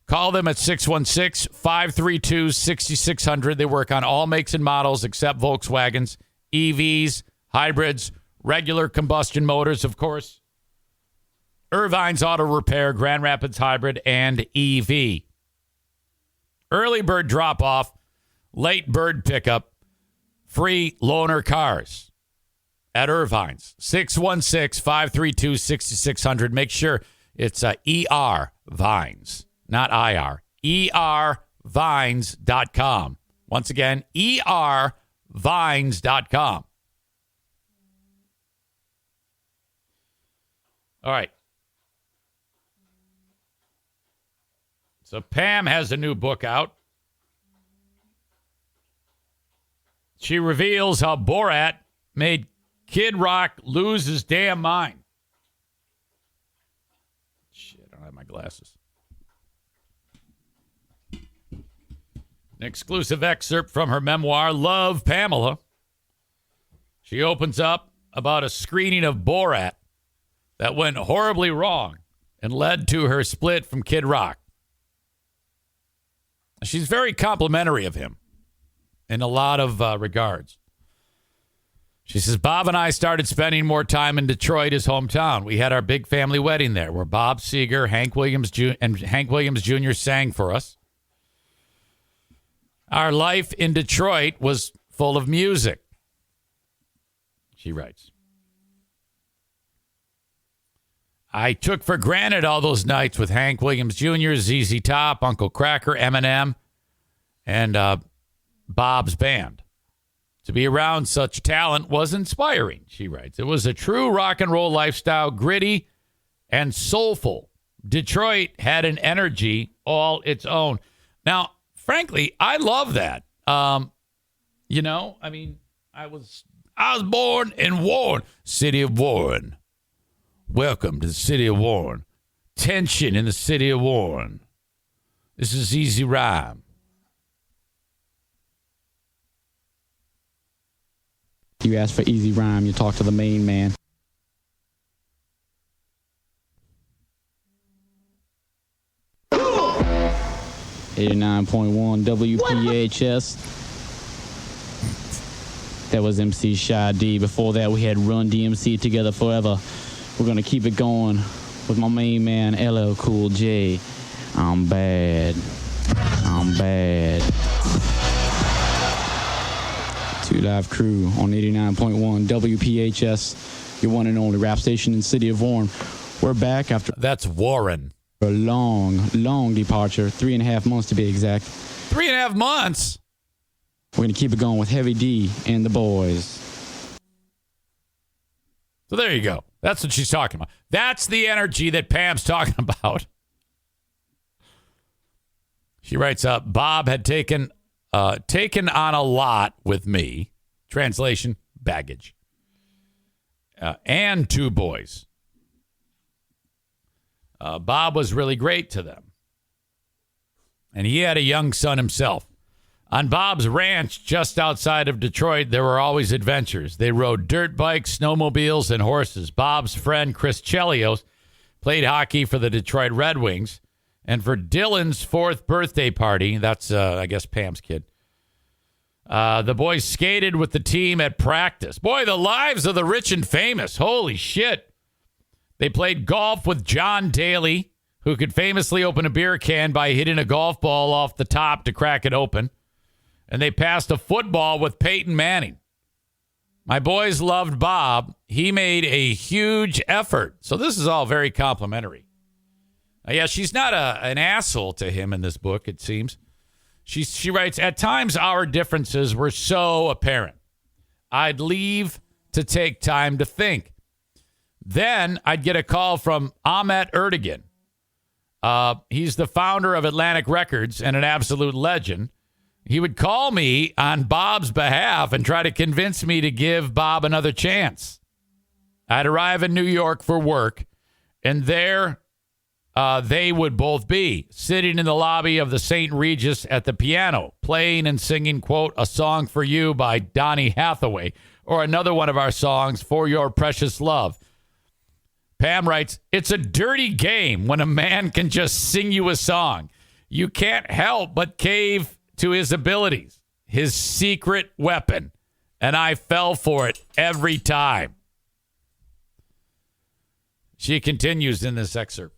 Call them at 616-532-6600. They work on all makes and models except Volkswagens, EVs, hybrids, regular combustion motors, of course. Irvine's Auto Repair, Grand Rapids Hybrid, and EV. Early bird drop-off, late bird pickup, free loaner cars at Irvine's. 616-532-6600. Make sure it's ER Vines, not IR. ERVines.com. Once again, ERVines.com. All right. So Pam has a new book out. She reveals how Borat made Kid Rock lose his damn mind. Shit, I don't have my glasses. An exclusive excerpt from her memoir, Love, Pamela. She opens up about a screening of Borat that went horribly wrong and led to her split from Kid Rock. She's very complimentary of him in a lot of regards. She says, Bob and I started spending more time in Detroit, his hometown. We had our big family wedding there where Bob Seger, Hank Williams Jr. sang for us. Our life in Detroit was full of music, she writes. I took for granted all those nights with Hank Williams Jr., ZZ Top, Uncle Kracker, Eminem, and Bob's band. To be around such talent was inspiring, she writes. It was a true rock and roll lifestyle, gritty and soulful. Detroit had an energy all its own. Now, frankly, I love that. I was born in Warren, city of Warren. Welcome to the city of Warren. Tension in the city of Warren. This is Easy Rhyme. You ask for Easy Rhyme, you talk to the main man. .1 WPHS. That was MC Shy D. Before that, we had Run DMC Together Forever. We're going to keep it going with my main man, LL Cool J. I'm bad. I'm bad. 2 Live Crew on 89.1 WPHS, your one and only rap station in the city of Warren. We're back after... That's Warren. A long departure. 3.5 months to be exact. 3.5 months? We're going to keep it going with Heavy D and the boys. So there you go. That's what she's talking about. That's the energy that Pam's talking about. She writes up, Bob had taken on a lot with me. Translation, baggage. And 2 boys. Bob was really great to them. And he had a young son himself. On Bob's ranch just outside of Detroit, there were always adventures. They rode dirt bikes, snowmobiles, and horses. Bob's friend, Chris Chelios, played hockey for the Detroit Red Wings. And for Dylan's 4th birthday party, that's, I guess, Pam's kid, the boys skated with the team at practice. Boy, the lives of the rich and famous. Holy shit. They played golf with John Daly, who could famously open a beer can by hitting a golf ball off the top to crack it open. And they passed a football with Peyton Manning. My boys loved Bob. He made a huge effort. So this is all very complimentary. Yeah, she's not an asshole to him in this book, it seems. She writes, at times our differences were so apparent. I'd leave to take time to think. Then I'd get a call from Ahmet Erdogan. He's the founder of Atlantic Records and an absolute legend. He would call me on Bob's behalf and try to convince me to give Bob another chance. I'd arrive in New York for work, and there they would both be, sitting in the lobby of the St. Regis at the piano, playing and singing, quote, a song for you by Donny Hathaway, or another one of our songs, For Your Precious Love. Pam writes, it's a dirty game when a man can just sing you a song. You can't help but cave to his abilities, his secret weapon. And I fell for it every time. She continues in this excerpt.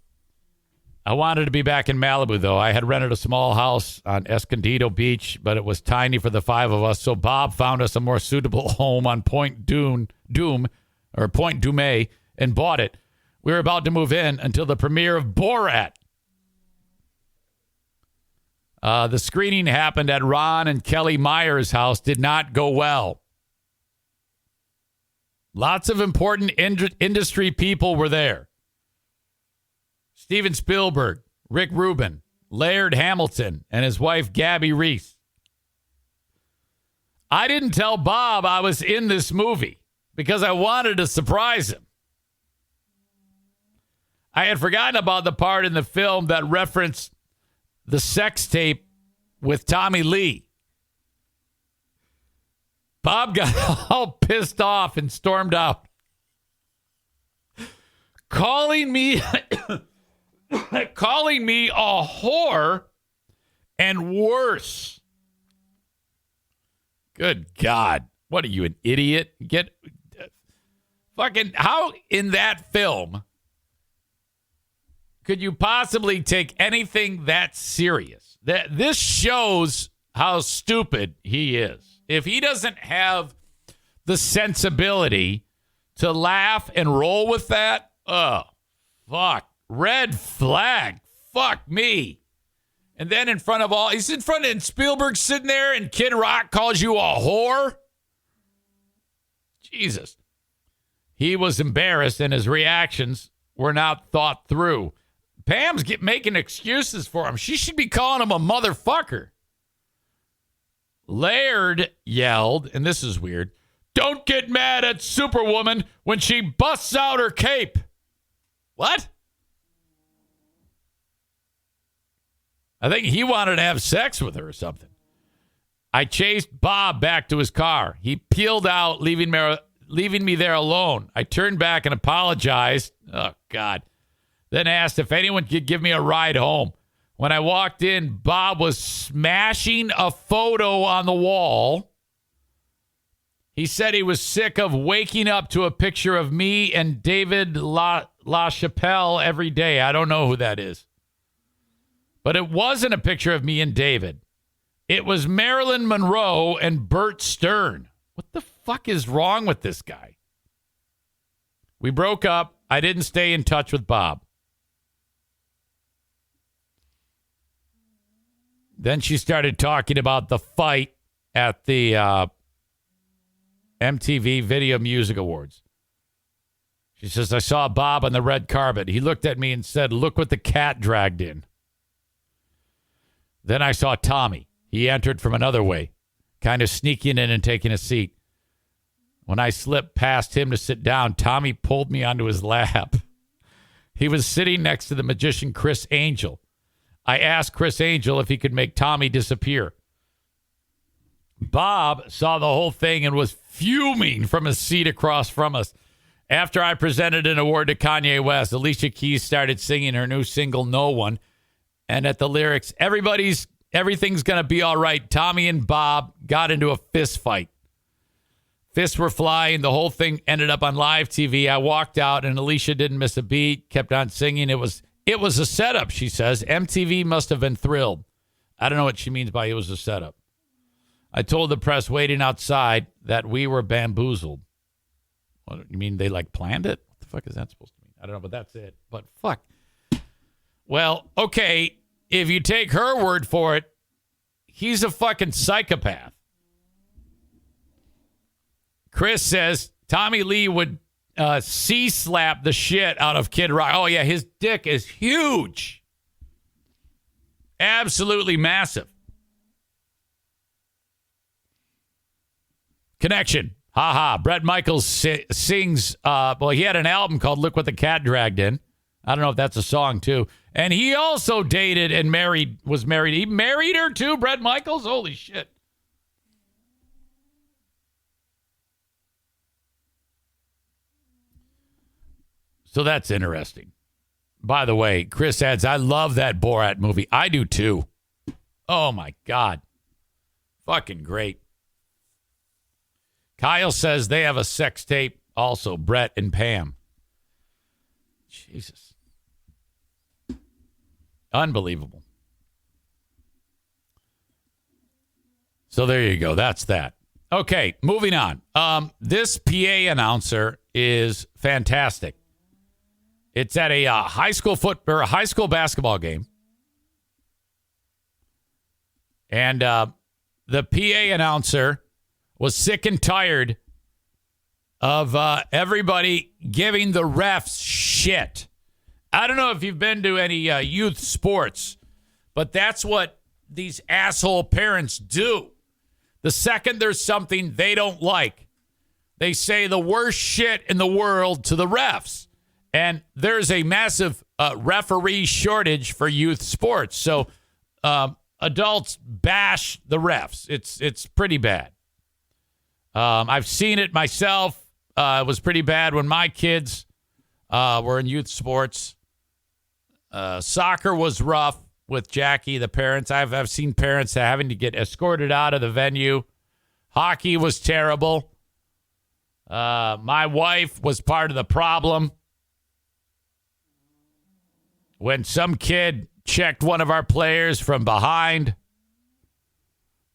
I wanted to be back in Malibu, though. I had rented a small house on Escondido Beach, but it was tiny for the 5 of us. So Bob found us a more suitable home on Point Dume, and bought it. We were about to move in until the premiere of Borat. The screening happened at Ron and Kelly Meyer's house. Did not go well. Lots of important industry people were there. Steven Spielberg, Rick Rubin, Laird Hamilton, and his wife Gabby Reese. I didn't tell Bob I was in this movie because I wanted to surprise him. I had forgotten about the part in the film that referenced the sex tape with Tommy Lee. Bob got all pissed off and stormed out, calling me a whore and worse. Good God. What are you, an idiot? How in that film could you possibly take anything that serious? This shows how stupid he is. If he doesn't have the sensibility to laugh and roll with that, oh, fuck. Red flag. Fuck me. And then in front of he's in front of, and Spielberg's sitting there, and Kid Rock calls you a whore? Jesus. He was embarrassed, and his reactions were not thought through. Pam's making excuses for him. She should be calling him a motherfucker. Laird yelled, and this is weird, don't get mad at Superwoman when she busts out her cape. What? I think he wanted to have sex with her or something. I chased Bob back to his car. He peeled out, leaving me there alone. I turned back and apologized. Oh, God. Then asked if anyone could give me a ride home. When I walked in, Bob was smashing a photo on the wall. He said he was sick of waking up to a picture of me and David LaChapelle every day. I don't know who that is. But it wasn't a picture of me and David. It was Marilyn Monroe and Bert Stern. What the fuck is wrong with this guy? We broke up. I didn't stay in touch with Bob. Then she started talking about the fight at the MTV Video Music Awards. She says, I saw Bob on the red carpet. He looked at me and said, look what the cat dragged in. Then I saw Tommy. He entered from another way, kind of sneaking in and taking a seat. When I slipped past him to sit down, Tommy pulled me onto his lap. He was sitting next to the magician Chris Angel. I asked Chris Angel if he could make Tommy disappear. Bob saw the whole thing and was fuming from his seat across from us. After I presented an award to Kanye West, Alicia Keys started singing her new single, No One. And at the lyrics, everything's going to be all right. Tommy and Bob got into a fist fight. Fists were flying. The whole thing ended up on live TV. I walked out and Alicia didn't miss a beat, kept on singing. It was a setup, she says. MTV must have been thrilled. I don't know what she means by it was a setup. I told the press waiting outside that we were bamboozled. What, you mean they planned it? What the fuck is that supposed to mean? I don't know, but that's it. But fuck. Well, okay, if you take her word for it, he's a fucking psychopath. Chris says Tommy Lee would C-slap the shit out of Kid Rock. Oh, yeah, his dick is huge. Absolutely massive. Connection. Ha. Bret Michaels sings, he had an album called Look What the Cat Dragged In. I don't know if that's a song, too. And he also dated and was married. He married her, too, Bret Michaels? Holy shit. So that's interesting. By the way, Chris adds, I love that Borat movie. I do too. Oh my God. Fucking great. Kyle says they have a sex tape also, Brett and Pam. Jesus. Unbelievable. So there you go. That's that. Okay, moving on. This PA announcer is fantastic. It's at a high school basketball game. And the PA announcer was sick and tired of everybody giving the refs shit. I don't know if you've been to any youth sports, but that's what these asshole parents do. The second there's something they don't like, they say the worst shit in the world to the refs. And there's a massive referee shortage for youth sports. So adults bash the refs. It's pretty bad. I've seen it myself. It was pretty bad when my kids were in youth sports. Soccer was rough with Jackie, the parents. I've seen parents having to get escorted out of the venue. Hockey was terrible. My wife was part of the problem. When some kid checked one of our players from behind,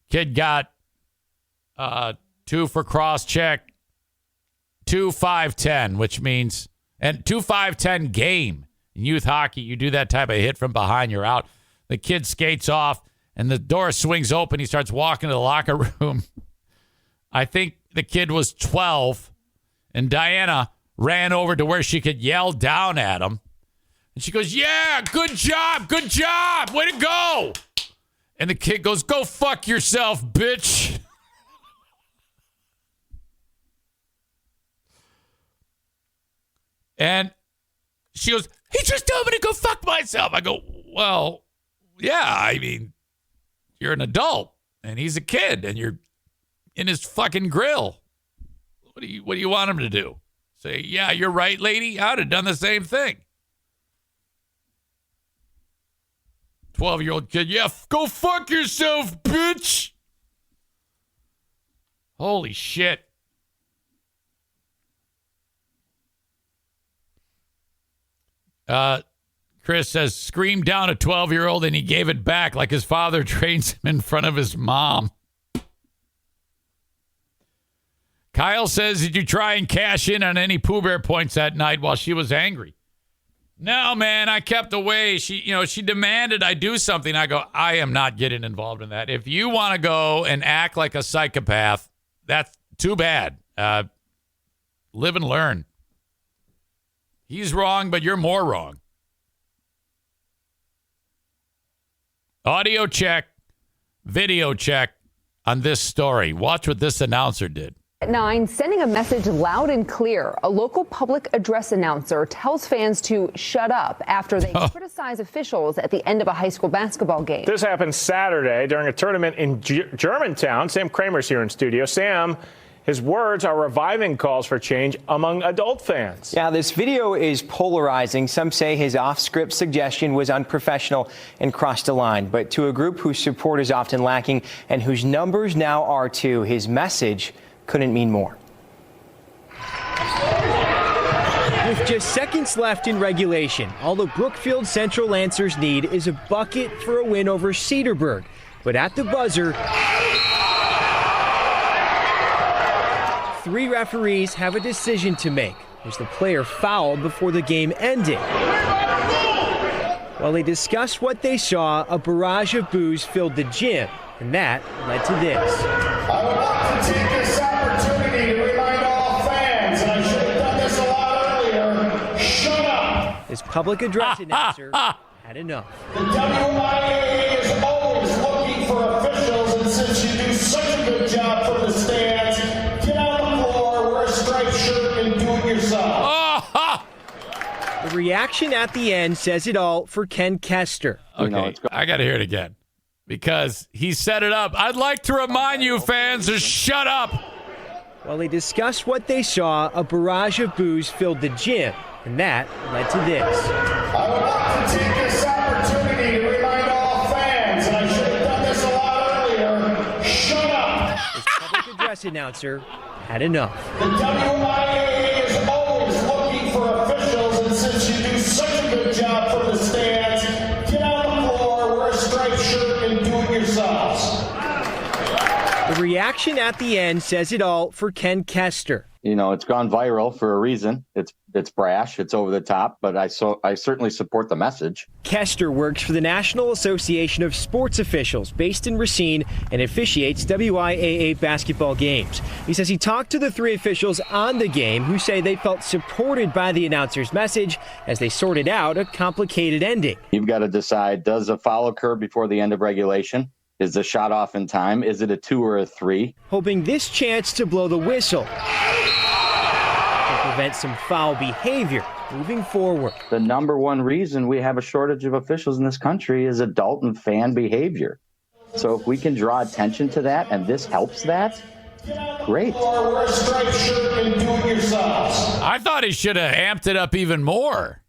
kid got 2 for cross-check, 2-5-10, which means, and 2-5-10 game. In youth hockey, you do that type of hit from behind, you're out. The kid skates off, and the door swings open. He starts walking to the locker room. I think the kid was 12, and Diana ran over to where she could yell down at him. And she goes, yeah, good job, way to go. And the kid goes, go fuck yourself, bitch. And she goes, he just told me to go fuck myself. I go, well, yeah, I mean, you're an adult, and he's a kid, and you're in his fucking grill. What do you want him to do? Say, yeah, you're right, lady. I would have done the same thing. 12-year-old kid, yeah, go fuck yourself, bitch. Holy shit. Chris says, screamed down a 12-year-old and he gave it back like his father trains him in front of his mom. Kyle says, did you try and cash in on any Pooh Bear points that night while she was angry? No, man, I kept away. She demanded I do something. I go, I am not getting involved in that. If you want to go and act like a psychopath, that's too bad. Live and learn. He's wrong, but you're more wrong. Audio check, video check on this story. Watch what this announcer did. At 9, sending a message loud and clear. A local public address announcer tells fans to shut up after they criticize officials at the end of a high school basketball game. This happened Saturday during a tournament in Germantown. Sam Kramer's here in studio. Sam, His words are reviving calls for change among adult fans. Yeah, this video is polarizing. Some say his off-script suggestion was unprofessional and crossed a line. But to a group whose support is often lacking and whose numbers now are too, his message couldn't mean more. With just seconds left in regulation, all the Brookfield Central Lancers need is a bucket for a win over Cedarburg. But at the buzzer, 3 referees have a decision to make. Was the player fouled before the game ended? While they discussed what they saw, a barrage of boos filled the gym, and that led to this. I would like to take this opportunity to remind all fans, and I should have done this a lot earlier, shut up! This public address announcer had enough. The WIAA is always looking for officials, and since you do such a good job from the stands, get on the floor, wear a striped shirt, and do it yourself. The reaction at the end says it all for Ken Kester. Okay, I got to hear it again because he set it up. I'd like to remind you fans to shut up. While they discussed what they saw, a barrage of boos filled the gym, and that led to this. I would like to take this opportunity to remind all fans, and I should have done this a lot earlier, shut up! This public address announcer had enough. The WIAA is always looking for officials, and since you do such a good job from the stands, get on the floor, wear a striped shirt, and do it yourselves. The reaction at the end says it all for Ken Kester. You know, it's gone viral for a reason. It's brash, it's over the top, but I certainly support the message. Kester works for the National Association of Sports Officials based in Racine and officiates WIAA basketball games. He says he talked to the 3 officials on the game who say they felt supported by the announcer's message as they sorted out a complicated ending. You've got to decide, does a foul occur before the end of regulation? Is the shot off in time? Is it a 2 or a 3? Hoping this chance to blow the whistle can prevent some foul behavior moving forward. The number one reason we have a shortage of officials in this country is adult and fan behavior. So if we can draw attention to that and this helps that, great. Wear a striped shirt and do it yourselves. I thought he should have amped it up even more.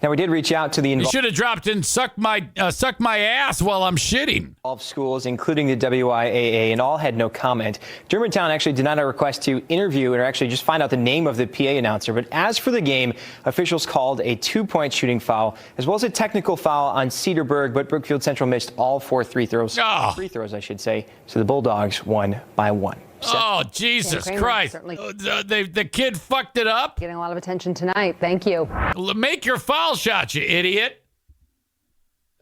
Now, we did reach out to the You should have dropped in suck my ass while I'm shitting. involved schools, including the WIAA, and all had no comment. Germantown actually denied a request to interview or actually just find out the name of the PA announcer. But as for the game, officials called a 2-point shooting foul, as well as a technical foul on Cedarburg, but Brookfield Central missed all 4 free throws, I should say. So the Bulldogs won by 1. Oh, Jesus Christ. The kid fucked it up. Getting a lot of attention tonight. Thank you. Make your foul shot, you idiot.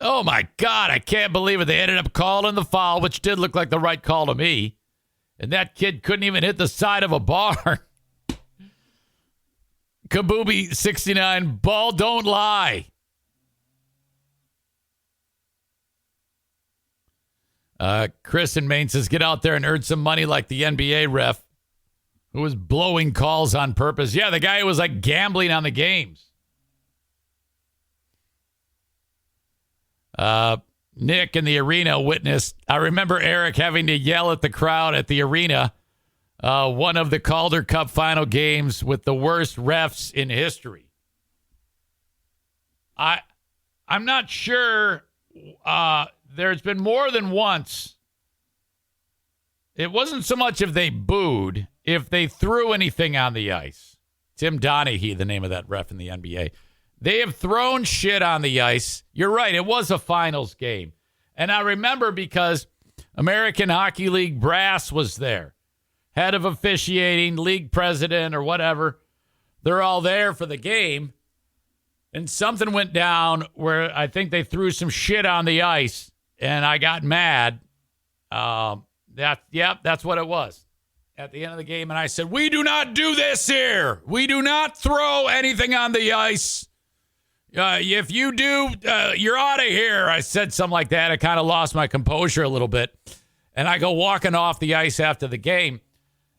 Oh, my God. I can't believe it. They ended up calling the foul, which did look like the right call to me. And that kid couldn't even hit the side of a bar. Kabooby 69, ball don't lie. Chris in Maine says, get out there and earn some money like the NBA ref who was blowing calls on purpose. Yeah, the guy who was like gambling on the games. Nick in the arena witnessed, I remember Eric having to yell at the crowd at the arena, one of the Calder Cup final games with the worst refs in history. I'm not sure. There's been more than once. It wasn't so much if they booed, if they threw anything on the ice. Tim Donaghy, the name of that ref in the NBA. They have thrown shit on the ice. You're right. It was a finals game. And I remember because American Hockey League brass was there. Head of officiating, league president or whatever. They're all there for the game. And something went down where I think they threw some shit on the ice. And I got mad. That's what it was. At the end of the game. And I said, we do not do this here. We do not throw anything on the ice. If you do, you're out of here. I said something like that. I kind of lost my composure a little bit. And I go walking off the ice after the game.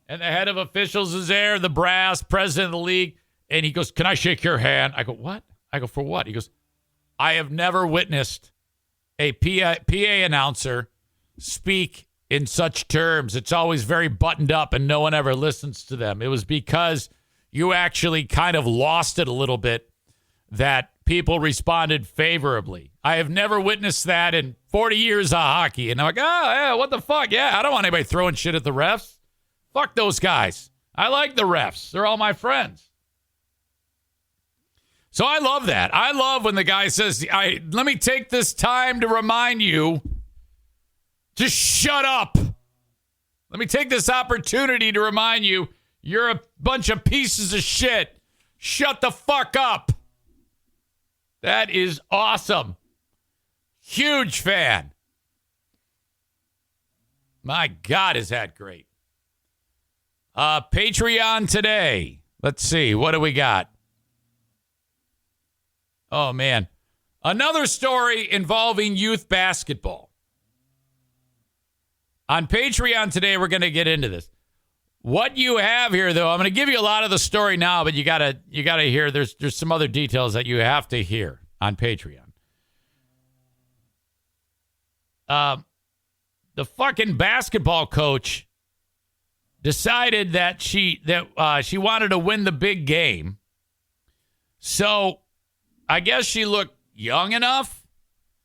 And the head of officials is there, the brass, president of the league. And he goes, can I shake your hand? I go, what? I go, for what? He goes, I have never witnessed a PA announcer speak in such terms. It's always very buttoned up and no one ever listens to them. It was because you actually kind of lost it a little bit that people responded favorably. I have never witnessed that in 40 years of hockey. And I'm like, oh, yeah, what the fuck? Yeah, I don't want anybody throwing shit at the refs. Fuck those guys. I like the refs. They're all my friends. So I love that. I love when the guy says, let me take this time to remind you to shut up. Let me take this opportunity to remind you you're a bunch of pieces of shit. Shut the fuck up. That is awesome. Huge fan. My God, is that great. Patreon today. Let's see. What do we got? Oh, man. Another story involving youth basketball. On Patreon today, we're going to get into this. What you have here, though, I'm going to give you a lot of the story now, but you gotta hear. There's some other details that you have to hear on Patreon. The fucking basketball coach decided that she wanted to win the big game, so I guess she looked young enough.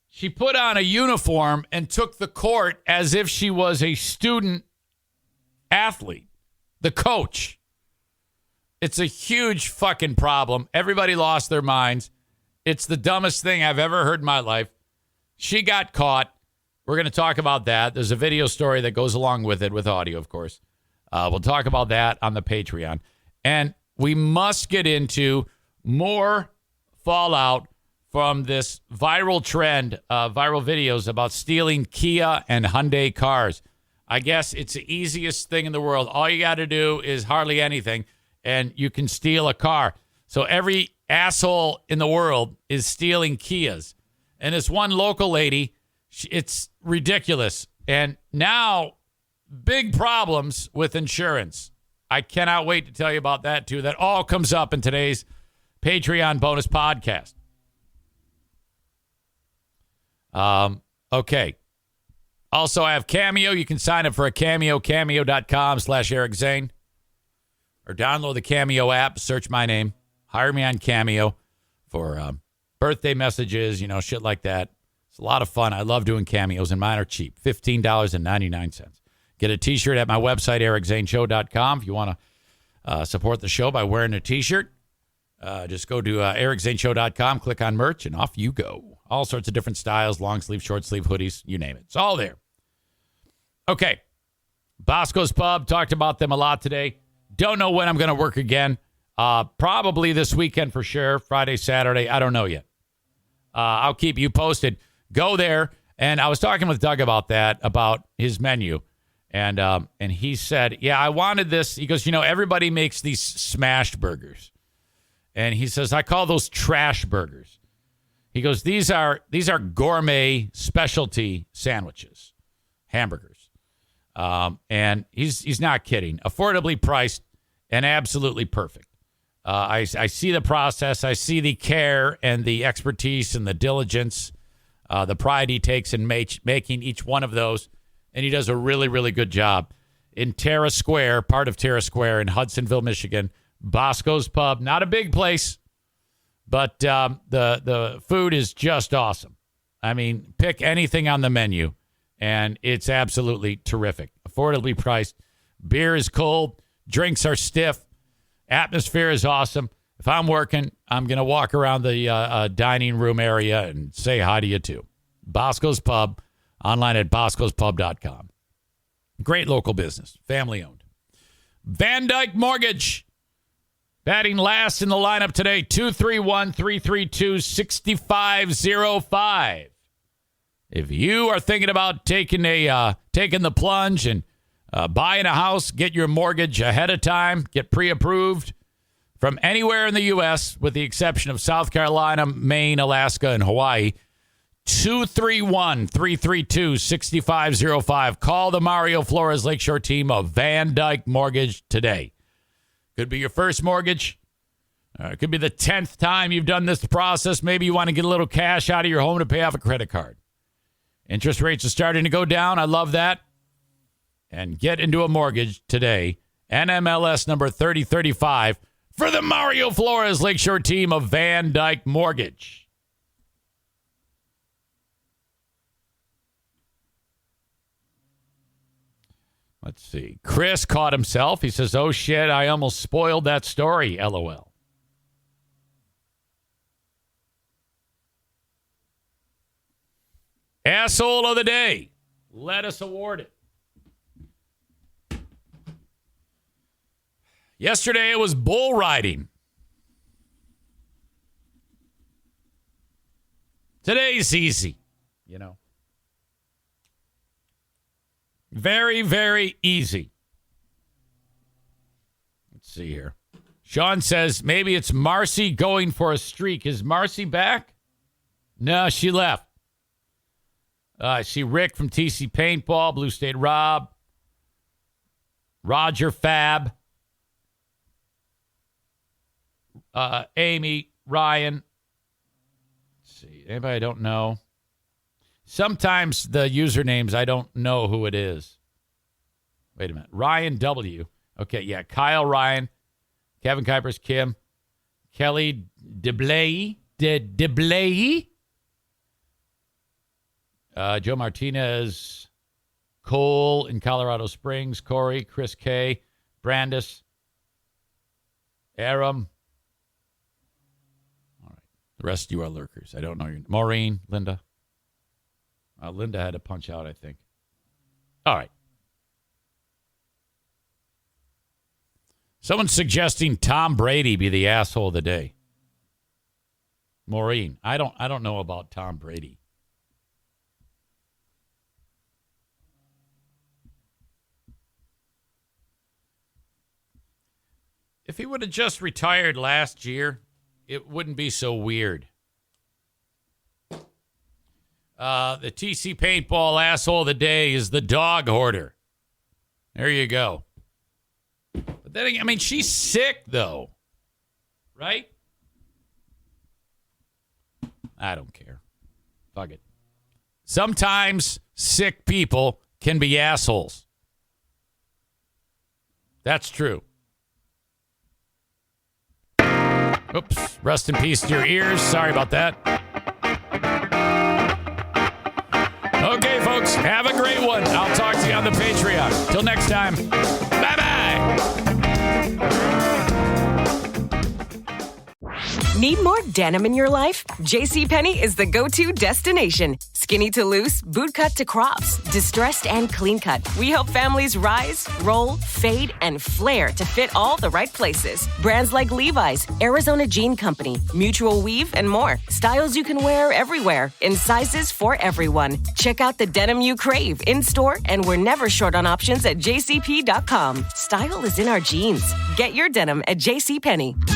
She put on a uniform and took the court as if she was a student athlete. The coach. It's a huge fucking problem. Everybody lost their minds. It's the dumbest thing I've ever heard in my life. She got caught. We're going to talk about that. There's a video story that goes along with it, with audio, of course. We'll talk about that on the Patreon. And we must get into more fallout from this viral trend, viral videos about stealing Kia and Hyundai cars. I guess it's the easiest thing in the world. All you got to do is hardly anything, and you can steal a car. So every asshole in the world is stealing Kias. And this one local lady, it's ridiculous. And now, big problems with insurance. I cannot wait to tell you about that, too. That all comes up in today's Patreon bonus podcast. Okay. Also, I have Cameo. You can sign up for a Cameo, cameo.com/Eric Zane. Or download the Cameo app, search my name. Hire me on Cameo for birthday messages, shit like that. It's a lot of fun. I love doing cameos, and mine are cheap. $15.99. Get a T-shirt at my website, ericzaneshow.com. If you want to support the show by wearing a T-shirt, just go to ericzaneshow.com, click on merch, and off you go. All sorts of different styles, long sleeve, short sleeve, hoodies, you name it. It's all there. Okay. Bosco's Pub, talked about them a lot today. Don't know when I'm going to work again. Probably this weekend for sure. Friday, Saturday. I don't know yet. I'll keep you posted. Go there. And I was talking with Doug about that, about his menu. And he said, yeah, I wanted this. He goes, everybody makes these smashed burgers. And he says, I call those trash burgers. He goes, these are gourmet specialty sandwiches, hamburgers. And he's not kidding. Affordably priced and absolutely perfect. I see the process. I see the care and the expertise and the diligence, the pride he takes in making each one of those. And he does a really, really good job. In Terra Square, part of Terra Square in Hudsonville, Michigan, Bosco's Pub. Not a big place, but the food is just awesome. I mean, pick anything on the menu, and it's absolutely terrific. Affordably priced. Beer is cold. Drinks are stiff. Atmosphere is awesome. If I'm working, I'm going to walk around the dining room area and say hi to you, too. Bosco's Pub, online at boscospub.com. Great local business, family-owned. Van Dyke Mortgage. Batting last in the lineup today, 231-332-6505. If you are thinking about taking the plunge and buying a house, get your mortgage ahead of time, get pre-approved from anywhere in the U.S., with the exception of South Carolina, Maine, Alaska, and Hawaii, 231-332-6505. Call the Mario Flores Lakeshore team of Van Dyke Mortgage today. Could be your first mortgage. It could be the 10th time you've done this process. Maybe you want to get a little cash out of your home to pay off a credit card. Interest rates are starting to go down. I love that. and get into a mortgage today. NMLS number 3035 for the Mario Flores Lakeshore team of Van Dyke Mortgage. Let's see. Chris caught himself. He says, oh, shit, I almost spoiled that story, LOL. Asshole of the day. Let us award it. Yesterday it was bull riding. Today's easy, you know. Very, very easy. Let's see here. Sean says maybe it's Marcy going for a streak. Is Marcy back? No, she left. I see Rick from TC Paintball, Blue State Rob, Roger Fab, Amy, Ryan. Let's see. Anybody I don't know? Sometimes the usernames, I don't know who it is. Wait a minute. Ryan W. Okay, yeah. Kyle Ryan, Kevin Kuipers, Kim, Kelly DeBlay, Joe Martinez, Cole in Colorado Springs, Corey, Chris K, Brandis, Aram. All right. The rest of you are lurkers. I don't know your name. Maureen, Linda. Linda had to punch out, I think. All right. Someone's suggesting Tom Brady be the asshole of the day. Maureen, I don't know about Tom Brady. If he would have just retired last year, it wouldn't be so weird. The TC Paintball asshole of the day is the dog hoarder. There you go. But then again, I mean, she's sick, though. Right? I don't care. Fuck it. Sometimes sick people can be assholes. That's true. Oops. Rest in peace to your ears. Sorry about that. Okay, folks. Have a great one. I'll talk to you on the Patreon. Till next time. Bye-bye. Need more denim in your life? JCPenney is the go-to destination. Skinny to loose, bootcut to crops, distressed and clean cut. We help families rise, roll, fade, and flare to fit all the right places. Brands like Levi's, Arizona Jean Company, Mutual Weave, and more. Styles you can wear everywhere, in sizes for everyone. Check out the denim you crave in-store, and we're never short on options at jcp.com. Style is in our jeans. Get your denim at JCPenney.